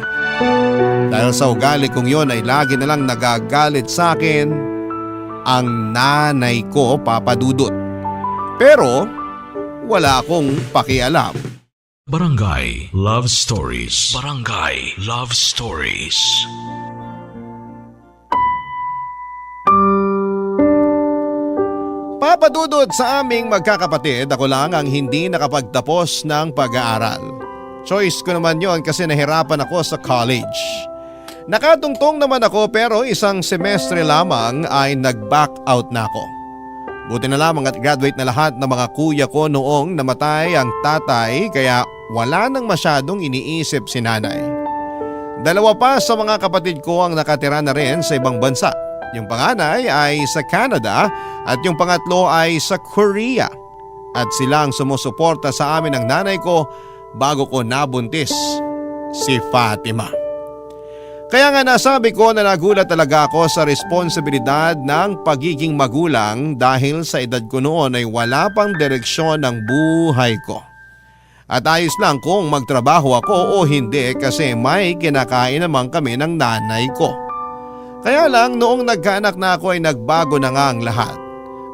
Dahil sa ugali kong yon ay lagi na lang nagagalit sa akin ang nanay ko, Papa Dudut. Pero wala akong pakialam. Barangay Love Stories. Barangay Love Stories. Papa Dudut, sa aming magkakapatid, ako lang ang hindi nakapagtapos ng pag-aaral. Choice ko naman yon kasi nahirapan ako sa college. Nakatungtong naman ako pero isang semestre lamang ay nag-back out na ako. Buti na lamang at graduate na lahat ng mga kuya ko noong namatay ang tatay kaya wala nang masyadong iniisip si nanay. Dalawa pa sa mga kapatid ko ang nakatira na rin sa ibang bansa. Yung panganay ay sa Canada at yung pangatlo ay sa Korea. At sila ang sumusuporta sa amin ng nanay ko bago ko nabuntis si Fatima. Kaya nga nasabi ko na nagulat talaga ako sa responsibilidad ng pagiging magulang dahil sa edad ko noon ay wala pang direksyon ng buhay ko. At ayos lang kung magtrabaho ako o hindi kasi may kinakain naman kami ng nanay ko. Kaya lang noong nagkaanak na ako ay nagbago na nga ang lahat.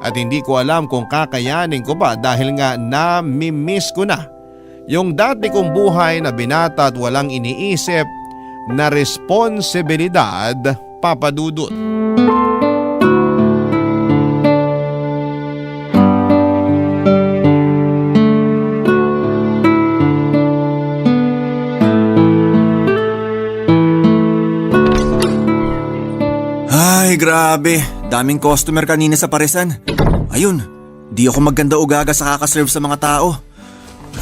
At hindi ko alam kung kakayanin ko ba dahil nga nami-miss ko na yung dati kong buhay na binata at walang iniisip na responsibilidad, Papa Dudut. Ay, grabe. Daming customer kanina sa paresan. Ayun, di ako maganda ugaga sa kakaserve sa mga tao.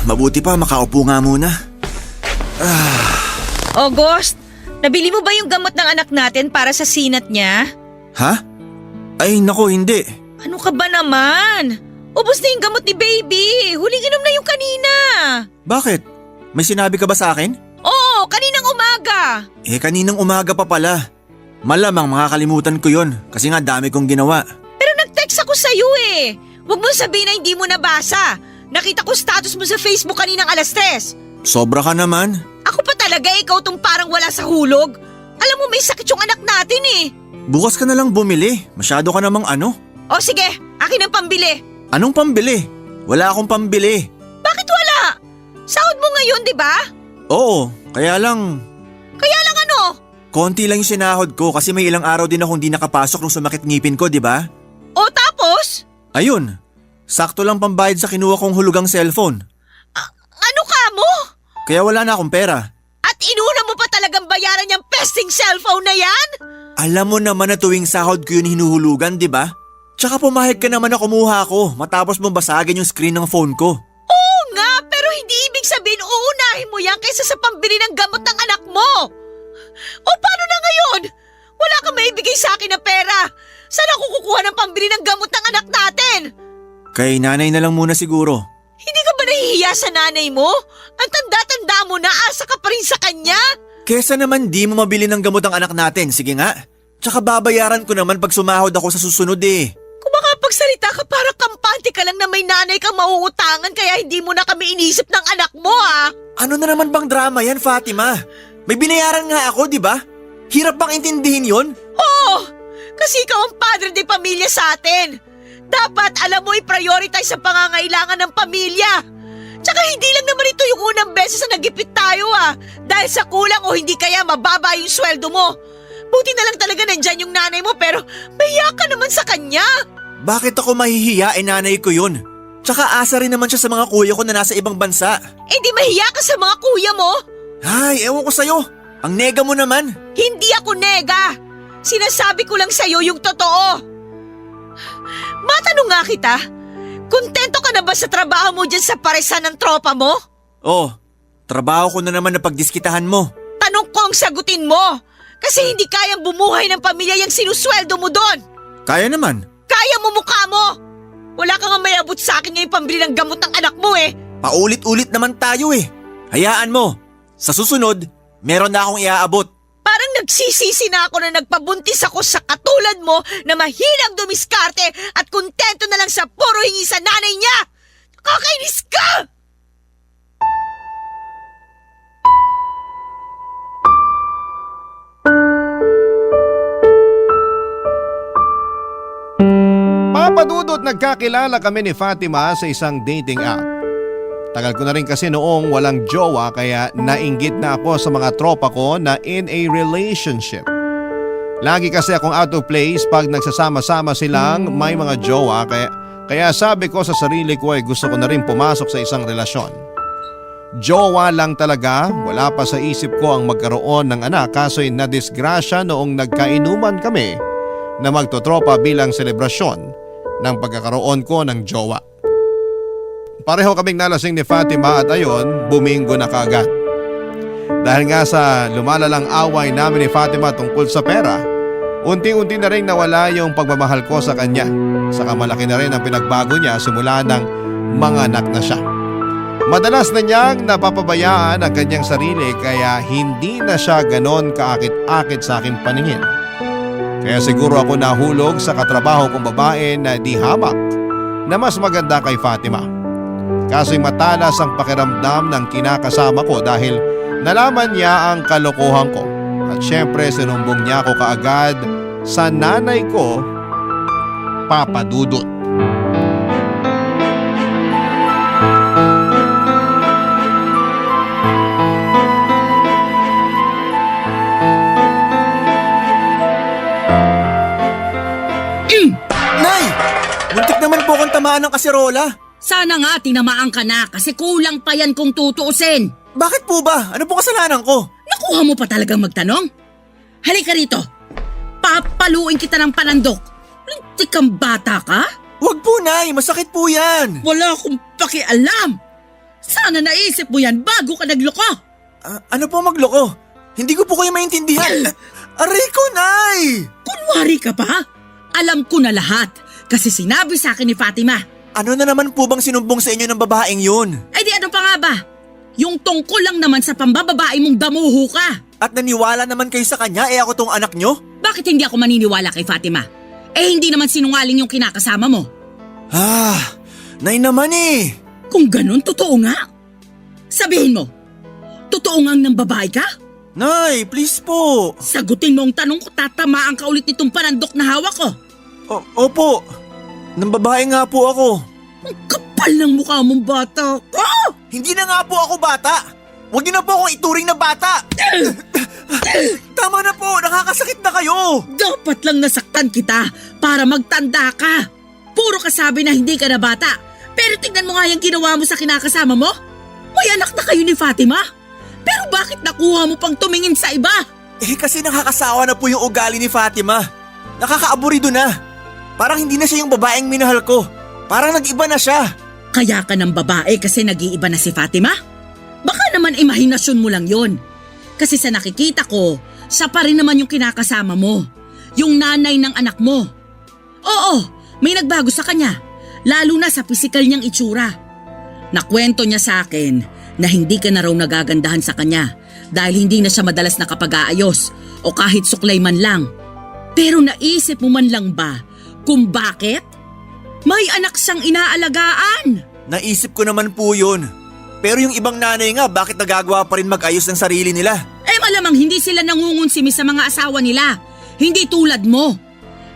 Mabuti pa makaupo nga muna. August, nabili mo ba yung gamot ng anak natin para sa sinat niya? Ha? Ay, nako, hindi. Ano ka ba naman? Ubus na yung gamot ni baby. Huling inom na yung kanina. Bakit? May sinabi ka ba sa akin? Oo, kaninang umaga. Kaninang umaga pa pala. Malamang makakalimutan ko yon kasi nga dami kong ginawa. Pero nag-text ako sa'yo eh. Huwag mo sabihin na hindi mo nabasa. Nakita ko status mo sa Facebook kaninang 3:00. Sobra ka naman. Ako pa talaga ikaw tong parang wala sa hulog. Alam mo may sakit yung anak natin eh. Bukas ka na lang bumili. Masyado ka namang ano. O sige, akin ang pambili. Anong pambili? Wala akong pambili. Bakit wala? Sahod mo ngayon, di ba? Oo, kaya lang Kaya lang ano? konti lang yung sinahod ko kasi may ilang araw din akong di nakapasok nung sumakit ngipin ko, di ba? O tapos? Ayun, sakto lang pambayad sa kinuha kong hulugang cellphone. Ano ka mo? Kaya wala na akong pera. At inuna mo pa talagang bayaran yung pesting cellphone na yan? Alam mo naman na tuwing sahod ko yun hinuhulugan, di ba? Tsaka pumayag ka naman na kumuha ako matapos mong basagin yung screen ng phone ko. Oo nga, pero hindi ibig sabihin uunahin mo yan kaysa sa pambili ng gamot ng anak mo. O paano na ngayon? Wala kang maibigay sa akin na pera. Saan ako kukuha ng pambili ng gamot ng anak natin? Kay nanay na lang muna siguro. Hindi ka ba nahihiya sa nanay mo? Ang tanda-tanda mo na, asa ka pa rin sa kanya. Kesa naman di mo mabili ng gamot ang anak natin, sige nga. Tsaka babayaran ko naman pag sumahod ako sa susunod eh. Kung makapagsalita ka, parang kampante ka lang na may nanay kang mauutangan kaya hindi mo na kami inisip ng anak mo, ah. Ano na naman bang drama yan, Fatima? May binayaran nga ako, di ba? Hirap bang intindihin yon? Oo, kasi ikaw ang padre de pamilya sa atin. Dapat alam mo i-prioritize ang pangangailangan ng pamilya. Tsaka hindi lang naman ito yung unang beses na nagipit tayo, ah. Dahil sa kulang o hindi kaya mababa yung sweldo mo. Buti na lang talaga nandyan yung nanay mo pero mahiya ka naman sa kanya. Bakit ako mahihiya? Nanay ko yun. Tsaka asa rin naman siya sa mga kuya ko na nasa ibang bansa. Eh di mahiya ka sa mga kuya mo. Ay, ewan ko sa'yo. Ang nega mo naman. Hindi ako nega. Sinasabi ko lang sa'yo yung totoo. Matanong nga kita, kontento ka na ba sa trabaho mo dyan sa paresan ng tropa mo? Oh, trabaho ko na naman na pagdiskitahan mo. Tanong ko ang sagutin mo. Kasi hindi kayang bumuhay ng pamilya yung sinusweldo mo doon. Kaya naman. Kaya mo mukha mo. Wala ka nga may abot sa akin ngayong pambili ng gamot ng anak mo eh. Paulit-ulit naman tayo eh. Hayaan mo. Sa susunod, meron na akong iaabot. Parang nagsisisi na ako na nagpabuntis ako sa katulad mo na mahilang dumiskarte at kontento na lang sa puro hingi sa nanay niya. Kakainis ka! Papadudot nagkakilala kami ni Fatima sa isang dating app. Tagal ko na rin kasi noong walang jowa kaya nainggit na ako sa mga tropa ko na in a relationship. Lagi kasi akong out of place pag nagsasama-sama silang may mga jowa kaya sabi ko sa sarili ko ay gusto ko na rin pumasok sa isang relasyon. Jowa lang talaga, wala pa sa isip ko ang magkaroon ng anak kaso'y nadisgrasya noong nagkainuman kami na magtotropa bilang selebrasyon ng pagkakaroon ko ng jowa. Pareho kaming nalasing ni Fatima at ayon, bumingo na kaagad. Dahil nga sa lumalalang away namin ni Fatima tungkol sa pera, unti-unti na rin nawala yung pagmamahal ko sa kanya. Saka malaki na rin ang pinagbago niya simula ng mga anak na siya. Madalas na niyang napapabayaan ang kanyang sarili kaya hindi na siya ganon kaakit-akit sa aking paningin. Kaya siguro ako nahulog sa katrabaho kong babae na di hamak na mas maganda kay Fatima. Kaso'y matalas ang pakiramdam ng kinakasama ko dahil nalaman niya ang kalokohan ko. At syempre sinumbong niya ako kaagad sa nanay ko, Papa Dudut. Nay! Muntik naman po akong tamaan ng kaserola. Sana nga tinamaan ka na kasi kulang pa yan kung tutuusin. Bakit po ba? Ano po kasalanan ko? Nakuha mo pa talagang magtanong? Halika rito. Papaluin kita ng panandok. Lintik kang bata ka? Wag po, Nay. Masakit po yan. Wala akong pakialam. Sana naisip mo yan bago ka nagloko. Ano po magloko? Hindi ko po kayo maintindihan. Aray ko, Nay! Kunwari ka pa? Alam ko na lahat kasi sinabi sa akin ni Fatima. Ano na naman po bang sinumbong sa inyo ng babaeng yun? Ay di ano pa nga ba? Yung tungkol lang naman sa pambababae mong damuho ka. At naniwala naman kayo sa kanya, ako tong anak nyo? Bakit hindi ako maniniwala kay Fatima? Eh hindi naman sinungaling yung kinakasama mo. Nay naman eh. Kung ganun, totoo nga. Sabihin mo, totoo ngang nang babae ka? Nay, please po. Sagutin mo ang tanong ko, tatamaan ka ulit nitong panandok na hawak ko. Opo. Nang babae nga po ako. Ang kapal ng mukha mong bata ka! Hindi na nga po ako bata. Huwag niyo na po akong ituring na bata. Tama na po, nakakasakit na kayo. Dapat lang nasaktan kita para magtanda ka. Puro ka sabi na hindi ka na bata. Pero tingnan mo nga yung ginawa mo sa kinakasama mo. May anak na kayo ni Fatima. Pero bakit nakuha mo pang tumingin sa iba? Kasi nakakasawa na po yung ugali ni Fatima. Nakakaaburido na. Parang hindi na siya yung babaeng minahal ko. Parang nag-iba na siya. Kaya ka ng babae kasi nag-iiba na si Fatima? Baka naman imahinasyon mo lang yon. Kasi sa nakikita ko, siya pa rin naman yung kinakasama mo. Yung nanay ng anak mo. Oo, may nagbago sa kanya. Lalo na sa pisikal niyang itsura. Nakwento niya sa akin na hindi ka na raw nagagandahan sa kanya dahil hindi na siya madalas nakapag-aayos o kahit suklay man lang. Pero naisip mo man lang ba kung bakit? May anak siyang inaalagaan. Naisip ko naman po yun. Pero yung ibang nanay nga, bakit nagagawa pa rin mag-ayos ng sarili nila? Malamang hindi sila nangungunsimi sa mga asawa nila. Hindi tulad mo.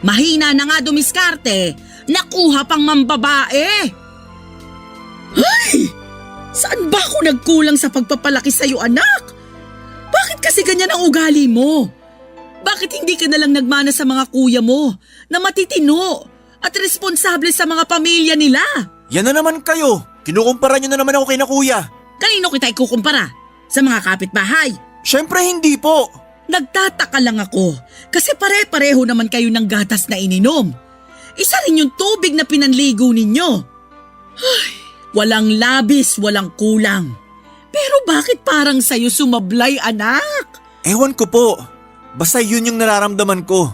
Mahina na nga dumiskarte. Nakuha pang mambabae. Ay! Saan ba ako nagkulang sa pagpapalaki sa'yo, anak? Bakit kasi ganyan ang ugali mo? Bakit hindi ka nalang nagmana sa mga kuya mo na matitino at responsable sa mga pamilya nila? Yan na naman kayo. Kinukumpara nyo na naman ako kay na kuya. Kanino kita ikukumpara? Sa mga kapitbahay? Syempre hindi po. Nagtataka lang ako kasi pare-pareho naman kayo ng gatas na ininom. Isa rin yung tubig na pinanligo ninyo. Ay, walang labis, walang kulang. Pero bakit parang sa'yo sumablay, anak? Ewan ko po. Basta yun yung nararamdaman ko.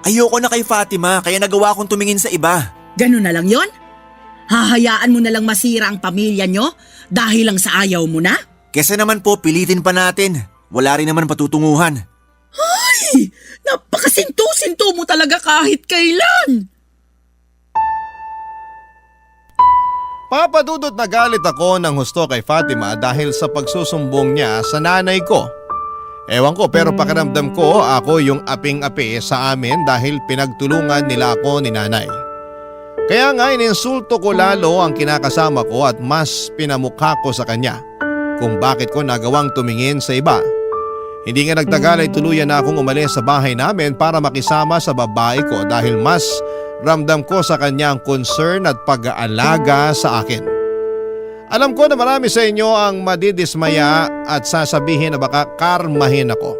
Ayoko na kay Fatima kaya nagawa kong tumingin sa iba. Ganun na lang yon? Hahayaan mo na lang masira ang pamilya nyo dahil lang sa ayaw mo na? Kesa naman po pilitin pa natin. Wala rin naman patutunguhan. Ay, napakasinto-sinto mo talaga kahit kailan. Papadudot na galit ako ng husto kay Fatima dahil sa pagsusumbong niya sa nanay ko. Ewan ko pero pakiramdam ko ako yung aping-api sa amin dahil pinagtulungan nila ako ni nanay. Kaya nga ininsulto ko lalo ang kinakasama ko at mas pinamukha ko sa kanya kung bakit ko nagawang tumingin sa iba. Hindi nga nagtagal ay tuluyan na akong umalis sa bahay namin para makisama sa babae ko dahil mas ramdam ko sa kanya ang concern at pag-aalaga sa akin. Alam ko na marami sa inyo ang madidismaya at sasabihin na baka karmahin ako.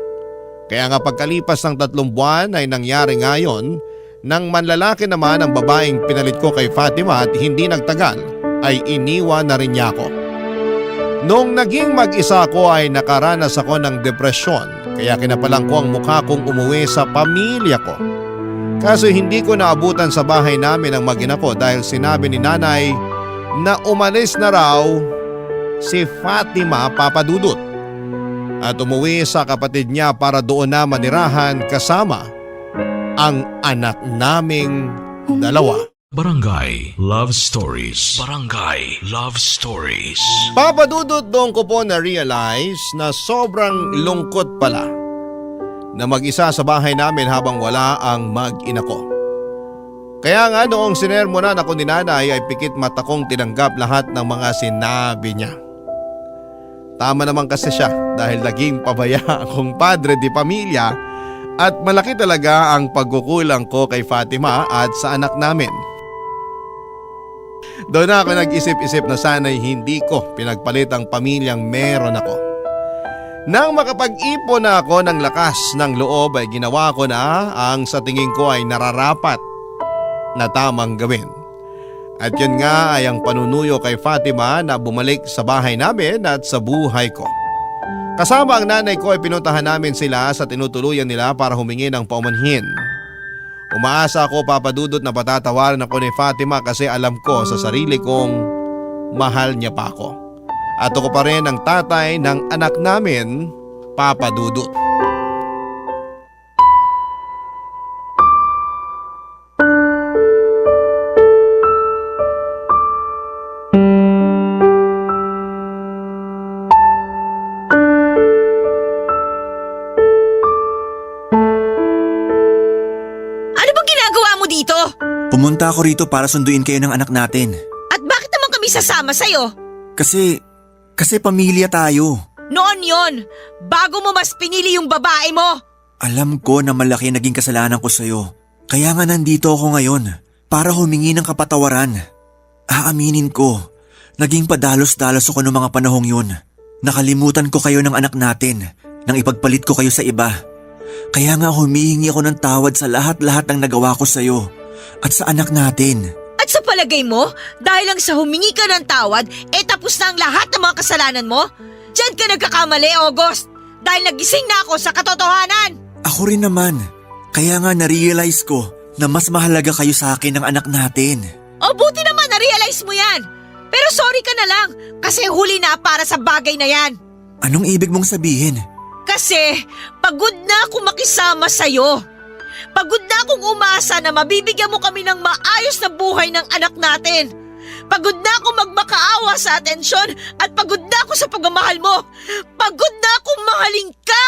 Kaya nga pagkalipas ng 3 buwan ay nangyari ngayon nang manlalaki naman ang babaeng pinalit ko kay Fatima at hindi nagtagal ay iniwan na rin niya ako. Noong naging mag-isa ako ay nakaranas ako ng depresyon kaya kinapalang ko ang mukha kong umuwi sa pamilya ko. Kaso hindi ko naabutan sa bahay namin ang mag-ina ko dahil sinabi ni nanay na umalis na raw si Fatima Papadudot at umuwi sa kapatid niya para doon na manirahan kasama ang anak naming 2. Barangay Love Stories. Barangay Love Stories. Papadudot doon ko po na-realize na sobrang lungkot pala na mag-isa sa bahay namin habang wala ang mag-ina ko. Kaya nga noong sinermonan ako ni nanay ay pikit mata kong tinanggap lahat ng mga sinabi niya. Tama naman kasi siya dahil naging pabaya akong padre di pamilya at malaki talaga ang pagkukulang ko kay Fatima at sa anak namin. Doon na ako nag-isip-isip na sana'y hindi ko pinagpalit ang pamilyang meron ako. Nang makapag-ipon na ako ng lakas ng loob ay ginawa ko na ang sa tingin ko ay nararapat na tamang gawin. At yun nga ay ang panunuyo kay Fatima na bumalik sa bahay namin at sa buhay ko. Kasama ang nanay ko ay pinuntahan namin sila sa tinutuluyan nila para humingi ng paumanhin. Umaasa ako Papadudot na patatawaran ako ni Fatima kasi alam ko sa sarili kong mahal niya pa ako. At ako pa rin ang tatay ng anak namin, Papadudot. Pumunta ako rito para sunduin kayo ng anak natin. At bakit naman kami sasama sa'yo? Kasi pamilya tayo. Noon yon, bago mo mas pinili yung babae mo. Alam ko na malaki naging kasalanan ko sa'yo. Kaya nga nandito ako ngayon para humingi ng kapatawaran. Aaminin ko, naging padalos-dalos ako noong mga panahong yun. Nakalimutan ko kayo ng anak natin nang ipagpalit ko kayo sa iba. Kaya nga humihingi ako ng tawad sa lahat-lahat ng nagawa ko sa'yo at sa anak natin. At sa palagay mo, dahil lang sa humingi ka ng tawad, tapos na ang lahat ng mga kasalanan mo? Diyan ka nagkakamali, August. Dahil nagising na ako sa katotohanan. Ako rin naman. Kaya nga na-realize ko na mas mahalaga kayo sa akin ng anak natin. O buti naman na-realize mo yan. Pero sorry ka na lang kasi huli na para sa bagay na yan. Anong ibig mong sabihin? Kasi pagod na akong makisama sa'yo. Pagod na akong umasa na mabibigyan mo kami ng maayos na buhay ng anak natin. Pagod na akong magmakaawa sa atensyon at pagod na ako sa pagmamahal mo. Pagod na akong mahalin ka.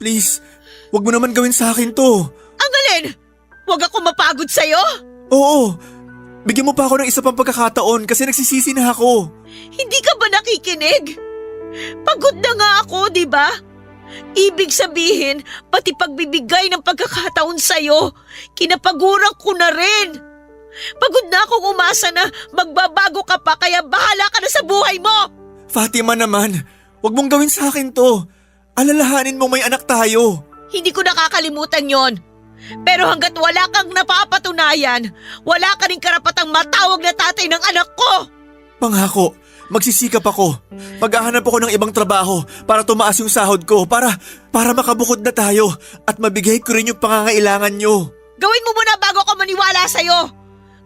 Please, wag mo naman gawin sa akin to. Ang alin? Huwag ako mapagod sa'yo? Oo, bigyan mo pa ako ng isa pang pagkakataon kasi nagsisisi na ako. Hindi ka ba nakikinig? Pagod na nga ako, di ba? Ibig sabihin, pati pagbibigay ng pagkakataon sa'yo, kinapagurang ko na rin. Pagod na akong umasa na magbabago ka pa kaya bahala ka na sa buhay mo. Fatima naman, wag mong gawin sa akin to. Alalahanin mo may anak tayo. Hindi ko nakakalimutan yon. Pero hanggat wala kang napapatunayan, wala ka rin karapatang matawag na tatay ng anak ko. Pangako, magsisikap ako. Maghahanap ako ng ibang trabaho para tumaas yung sahod ko para makabukod na tayo at mabigay ko rin yung pangangailangan nyo. Gawin mo muna bago ako maniwala sa'yo.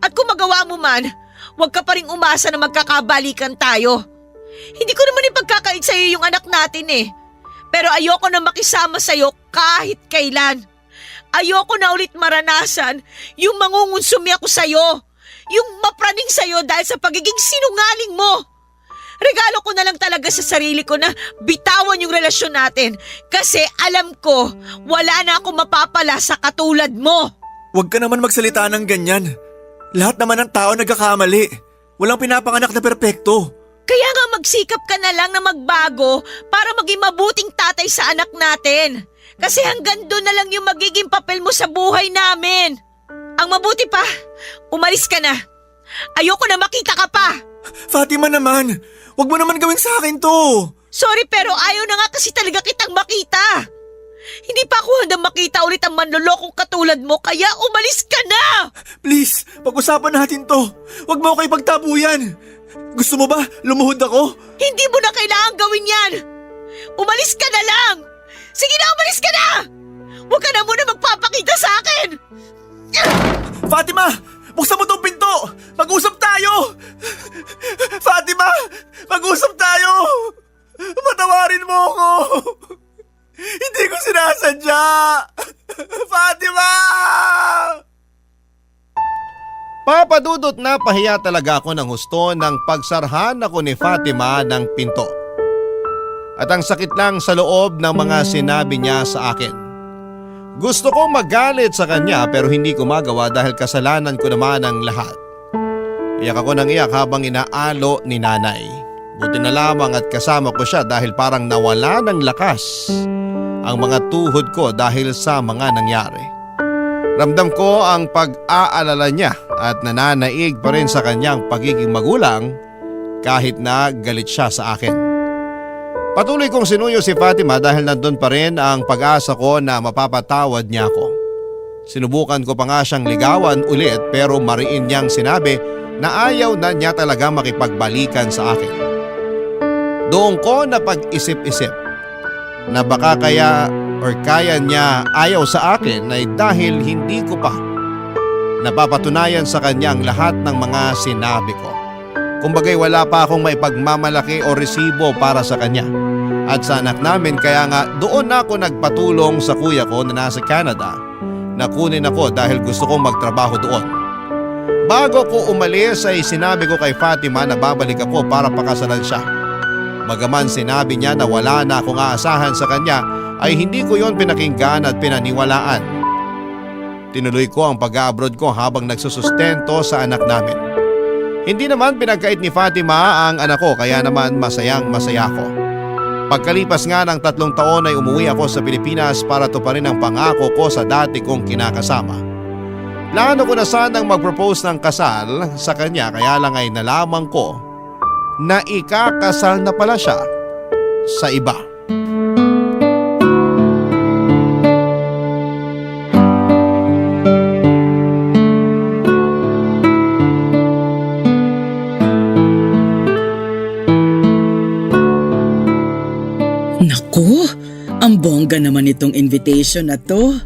At kung magawa mo man, huwag ka pa rin umasa na magkakabalikan tayo. Hindi ko naman ipagkakait sa'yo yung anak natin eh. Pero ayoko na makisama sa'yo kahit kailan. Ayoko na ulit maranasan yung mangungunsumi ako sa'yo. Yung mapraning sa'yo dahil sa pagiging sinungaling mo. Regalo ko na lang talaga sa sarili ko na bitawan yung relasyon natin kasi alam ko wala na akong mapapala sa katulad mo. Huwag ka naman magsalita ng ganyan. Lahat naman ng tao nagkakamali. Walang pinapanganak na perpekto. Kaya nga magsikap ka na lang na magbago para maging mabuting tatay sa anak natin. Kasi hanggang doon na lang yung magiging papel mo sa buhay namin. Ang mabuti pa, umalis ka na. Ayoko na makita ka pa. Fatima naman, wag mo naman gawin sa akin to. Sorry pero ayaw na nga kasi talaga kitang makita. Hindi pa ako handang makita ulit ang manlolokong katulad mo kaya umalis ka na. Please, pag-usapan natin to. Wag mo ako ipagtabuyan. Gusto mo ba lumuhod ako? Hindi mo na kailangan gawin yan. Umalis ka na lang. Sige na, umalis ka na. Huwag ka na muna magpapakita sa akin. Fatima, buksan mo tong pinto. Mag-usap tayo. Fatima, mag-usap tayo. Patawarin mo ako. Hindi ko sinasadya. Fatima! Papadudot na pahiya talaga ako ng husto ng pagsarhan ako ni Fatima ng pinto. At ang sakit lang sa loob ng mga sinabi niya sa akin. Gusto kong magalit sa kanya pero hindi ko magawa dahil kasalanan ko naman ang lahat. Iyak ako ng iyak habang inaalo ni nanay. Buti na lamang at kasama ko siya dahil parang nawala ng lakas ang mga tuhod ko dahil sa mga nangyari. Ramdam ko ang pag-aalala niya at nananaig pa rin sa kanyang pagiging magulang kahit na galit siya sa akin. Patuloy kong sinuyo si Fatima dahil nandun pa rin ang pag-asa ko na mapapatawad niya ako. Sinubukan ko pa nga siyang ligawan ulit pero mariin niyang sinabi na ayaw na niya talaga makipagbalikan sa akin. Doon ko napag-isip-isip na baka kaya niya ayaw sa akin ay dahil hindi ko pa napapatunayan sa kanya ang lahat ng mga sinabi ko. Kumbagay wala pa akong maipagmamalaki o resibo para sa kanya. At sa anak namin kaya nga doon ako nagpatulong sa kuya ko na nasa Canada na kunin ako dahil gusto kong magtrabaho doon. Bago ko umalis ay sinabi ko kay Fatima na babalik ako para pakasalan siya. Bagaman sinabi niya na wala na akong aasahan sa kanya ay hindi ko yon pinakinggan at pinaniwalaan. Tinuloy ko ang pag-abroad ko habang nagsusustento sa anak namin. Hindi naman pinagkait ni Fatima ang anak ko kaya naman masayang masaya ko. Pagkalipas nga ng 3 taon ay umuwi ako sa Pilipinas para tuparin ang pangako ko sa dati kong kinakasama. Plano ko na sanang mag-propose ng kasal sa kanya kaya lang ay nalaman ko na ikakasal na pala siya sa iba. Naku, ang bongga naman itong invitation na to.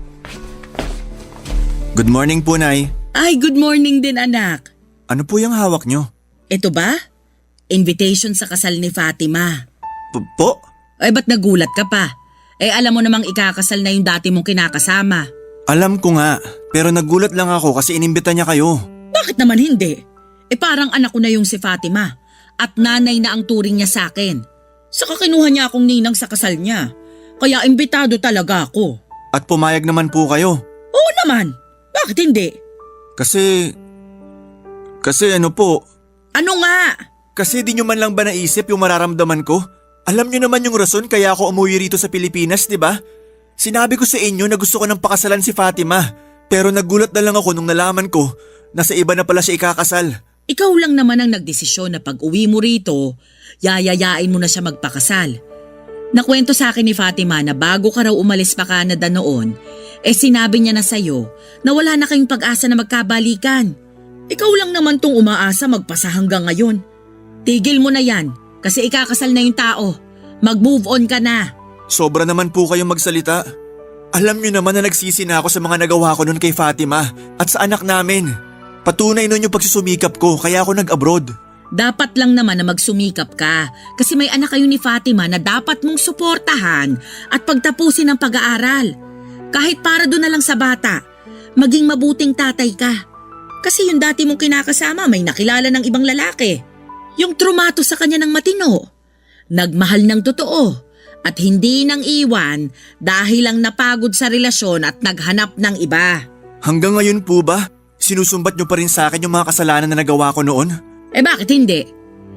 Good morning po, Nay. Ay, good morning din anak. Ano po yung hawak nyo? Ito ba? Invitation sa kasal ni Fatima. Po? Ay, ba't nagulat ka pa? Eh, alam mo namang ikakasal na yung dati mong kinakasama. Alam ko nga, pero nagulat lang ako kasi inimbita niya kayo. Bakit naman hindi? Eh, parang anak ko na yung si Fatima. At nanay na ang turing niya sa akin. Saka kinuha niya akong ninang sa kasal niya. Kaya imbitado talaga ako. At pumayag naman po kayo. Oo naman. Bakit hindi? Kasi ano po, Ano nga? kasi di nyo man lang ba naisip yung mararamdaman ko? Alam nyo naman yung rason kaya ako umuwi rito sa Pilipinas, di ba? Sinabi ko sa inyo na gusto ko ng pakasalan si Fatima. Pero nagulat na lang ako nung nalaman ko na sa iba na pala siya ikakasal. Ikaw lang naman ang nagdesisyon na pag uwi mo rito, yayayain mo na siya magpakasal. Nakwento sa akin ni Fatima na bago ka raw umalis pa Canada noon, sinabi niya na sa'yo na wala na kayong pag-asa na magkabalikan. Ikaw lang naman tong umaasa magpasa hanggang ngayon. Tigil mo na yan kasi ikakasal na yung tao. Mag-move on ka na. Sobra naman po kayong magsalita. Alam nyo naman na nagsisi na ako sa mga nagawa ko noon kay Fatima at sa anak namin. Patunay nun yung pagsusumikap ko kaya ako nag-abroad. Dapat lang naman na magsumikap ka kasi may anak kayo ni Fatima na dapat mong suportahan at pagtapusin ang pag-aaral. Kahit para doon na lang sa bata, maging mabuting tatay ka. Kasi yung dati mong kinakasama may nakilala ng ibang lalaki. Yung trumato sa kanya ng matino. Nagmahal ng totoo at hindi nang iwan dahil lang napagod sa relasyon at naghanap ng iba. Hanggang ngayon po ba? Sinusumbat nyo pa rin sa akin yung mga kasalanan na nagawa ko noon? Eh bakit hindi?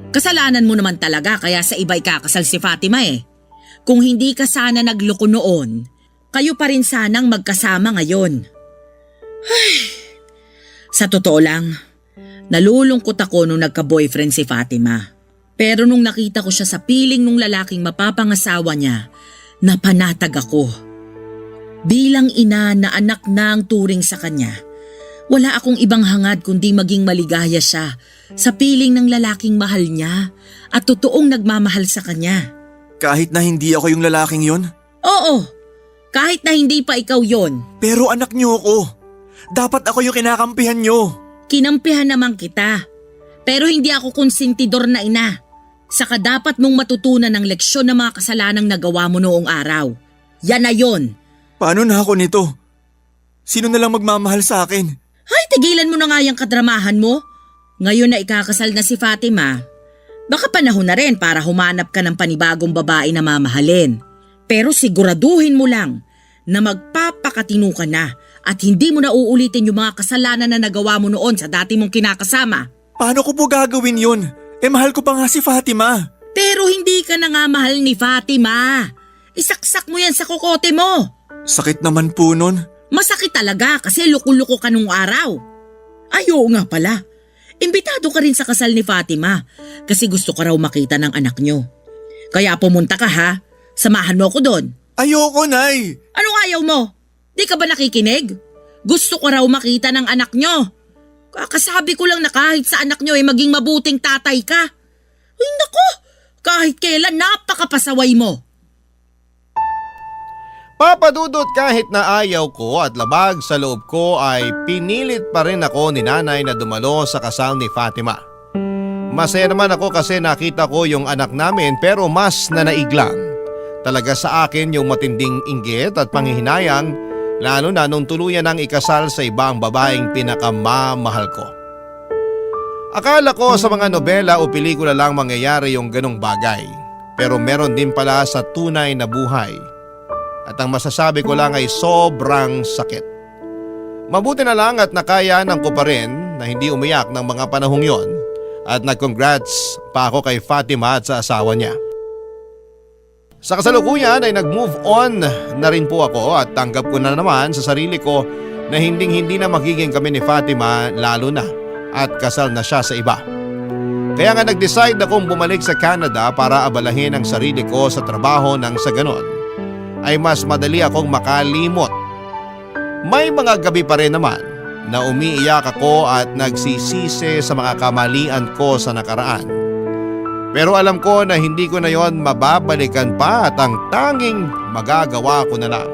Kasalanan mo naman talaga kaya sa iba ikakasal si Fatima eh. Kung hindi ka sana nagloko noon, kayo pa rin sanang magkasama ngayon. Ay, sa totoo lang, nalulungkot ako nung nagka-boyfriend si Fatima. Pero nung nakita ko siya sa piling nung lalaking mapapangasawa niya, napanatag ako. Bilang ina na anak na ang turing sa kanya, wala akong ibang hangad kundi maging maligaya siya sa piling ng lalaking mahal niya at totoong nagmamahal sa kanya. Kahit na hindi ako yung lalaking yon? Oo, kahit na hindi pa ikaw yon. Pero anak nyo ako. Dapat ako yung kinakampihan nyo. Kinampihan naman kita. Pero hindi ako konsentidor na ina. Saka dapat mong matutunan ng leksyon ng mga kasalanang nagawa mo noong araw. Yan na yon. Paano na ako nito? Sino na lang magmamahal sa akin? Ay, tigilan mo na nga yung kadramahan mo. Ngayon na ikakasal na si Fatima, baka panahon na rin para humanap ka ng panibagong babae na mamahalin. Pero siguraduhin mo lang na magpapakatino ka na at hindi mo na uulitin yung mga kasalanan na nagawa mo noon sa dati mong kinakasama. Paano ko po gagawin yun? Mahal ko pa nga si Fatima. Pero hindi ka na nga mahal ni Fatima. Isaksak mo yan sa kokote mo. Sakit naman po nun. Masakit talaga kasi loko-loko ka nung araw. Ay, oo nga pala. Imbitado ka rin sa kasal ni Fatima kasi gusto ka raw makita ng anak nyo. Kaya pumunta ka ha. Samahan mo ako doon. Ayoko, Nay. Anong ayaw mo? Di ka ba nakikinig? Gusto ko raw makita ng anak nyo. Kakasabi ko lang na kahit sa anak nyo maging mabuting tatay ka. Ay nako, kahit kailan napakapasaway mo. Papadudot kahit na ayaw ko at labag sa loob ko ay pinilit pa rin ako ni nanay na dumalo sa kasal ni Fatima. Masaya naman ako kasi nakita ko yung anak namin pero mas nanaiglang. Talaga sa akin yung matinding inggit at panghihinayang lalo na nung tuluyan ng ikasal sa ibang babaeng pinakamamahal ko. Akala ko sa mga nobela o pelikula lang mangyayari yung ganong bagay pero meron din pala sa tunay na buhay. At ang masasabi ko lang ay sobrang sakit. Mabuti na lang at nakayanan ko pa rin na hindi umiyak ng mga panahong yon at nag-congrats pa ako kay Fatima at sa asawa niya. Sa kasalukuyan ay nag-move on na rin po ako at tanggap ko na naman sa sarili ko na hindi na magiging kami ni Fatima lalo na at kasal na siya sa iba. Kaya nga nag-decide akong bumalik sa Canada para abalahin ang sarili ko sa trabaho nang sa ganon ay mas madali akong makalimot. May mga gabi pa rin naman na umiiyak ako at nagsisisi sa mga kamalian ko sa nakaraan. Pero alam ko na hindi ko na yon mababalikan pa at ang tanging magagawa ko na lang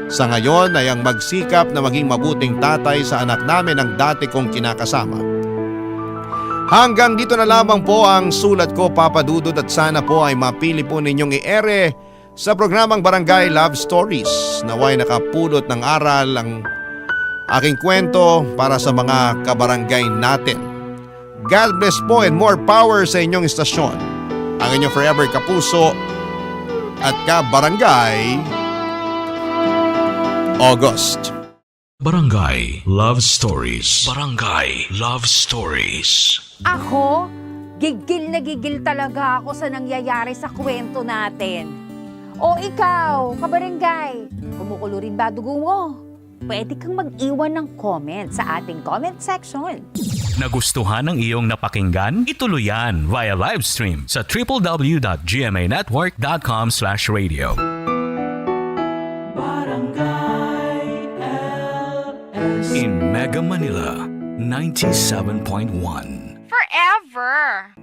sa ngayon ay ang magsikap na maging mabuting tatay sa anak namin ang dati kong kinakasama. Hanggang dito na lamang po ang sulat ko, Papa Dudut, at sana po ay mapili po ninyong i-ere sa programang Barangay Love Stories. Naway nakapulot ng aral ang aking kwento para sa mga kabarangay natin. God bless po and more power sa inyong istasyon. Ang inyong forever kapuso at kabarangay, August. Barangay Love Stories. Barangay Love Stories. Ako, gigil na gigil talaga ako sa nangyayari sa kwento natin. O ikaw, kabarangay, kumukulo rin ba dugo mo? Pwede kang mag-iwan ng comment sa ating comment section. Nagustuhan ng iyong napakinggan? Ituloy yan via live stream sa www.gmanetwork.com/radio. In Mega Manila, 97.1. Forever!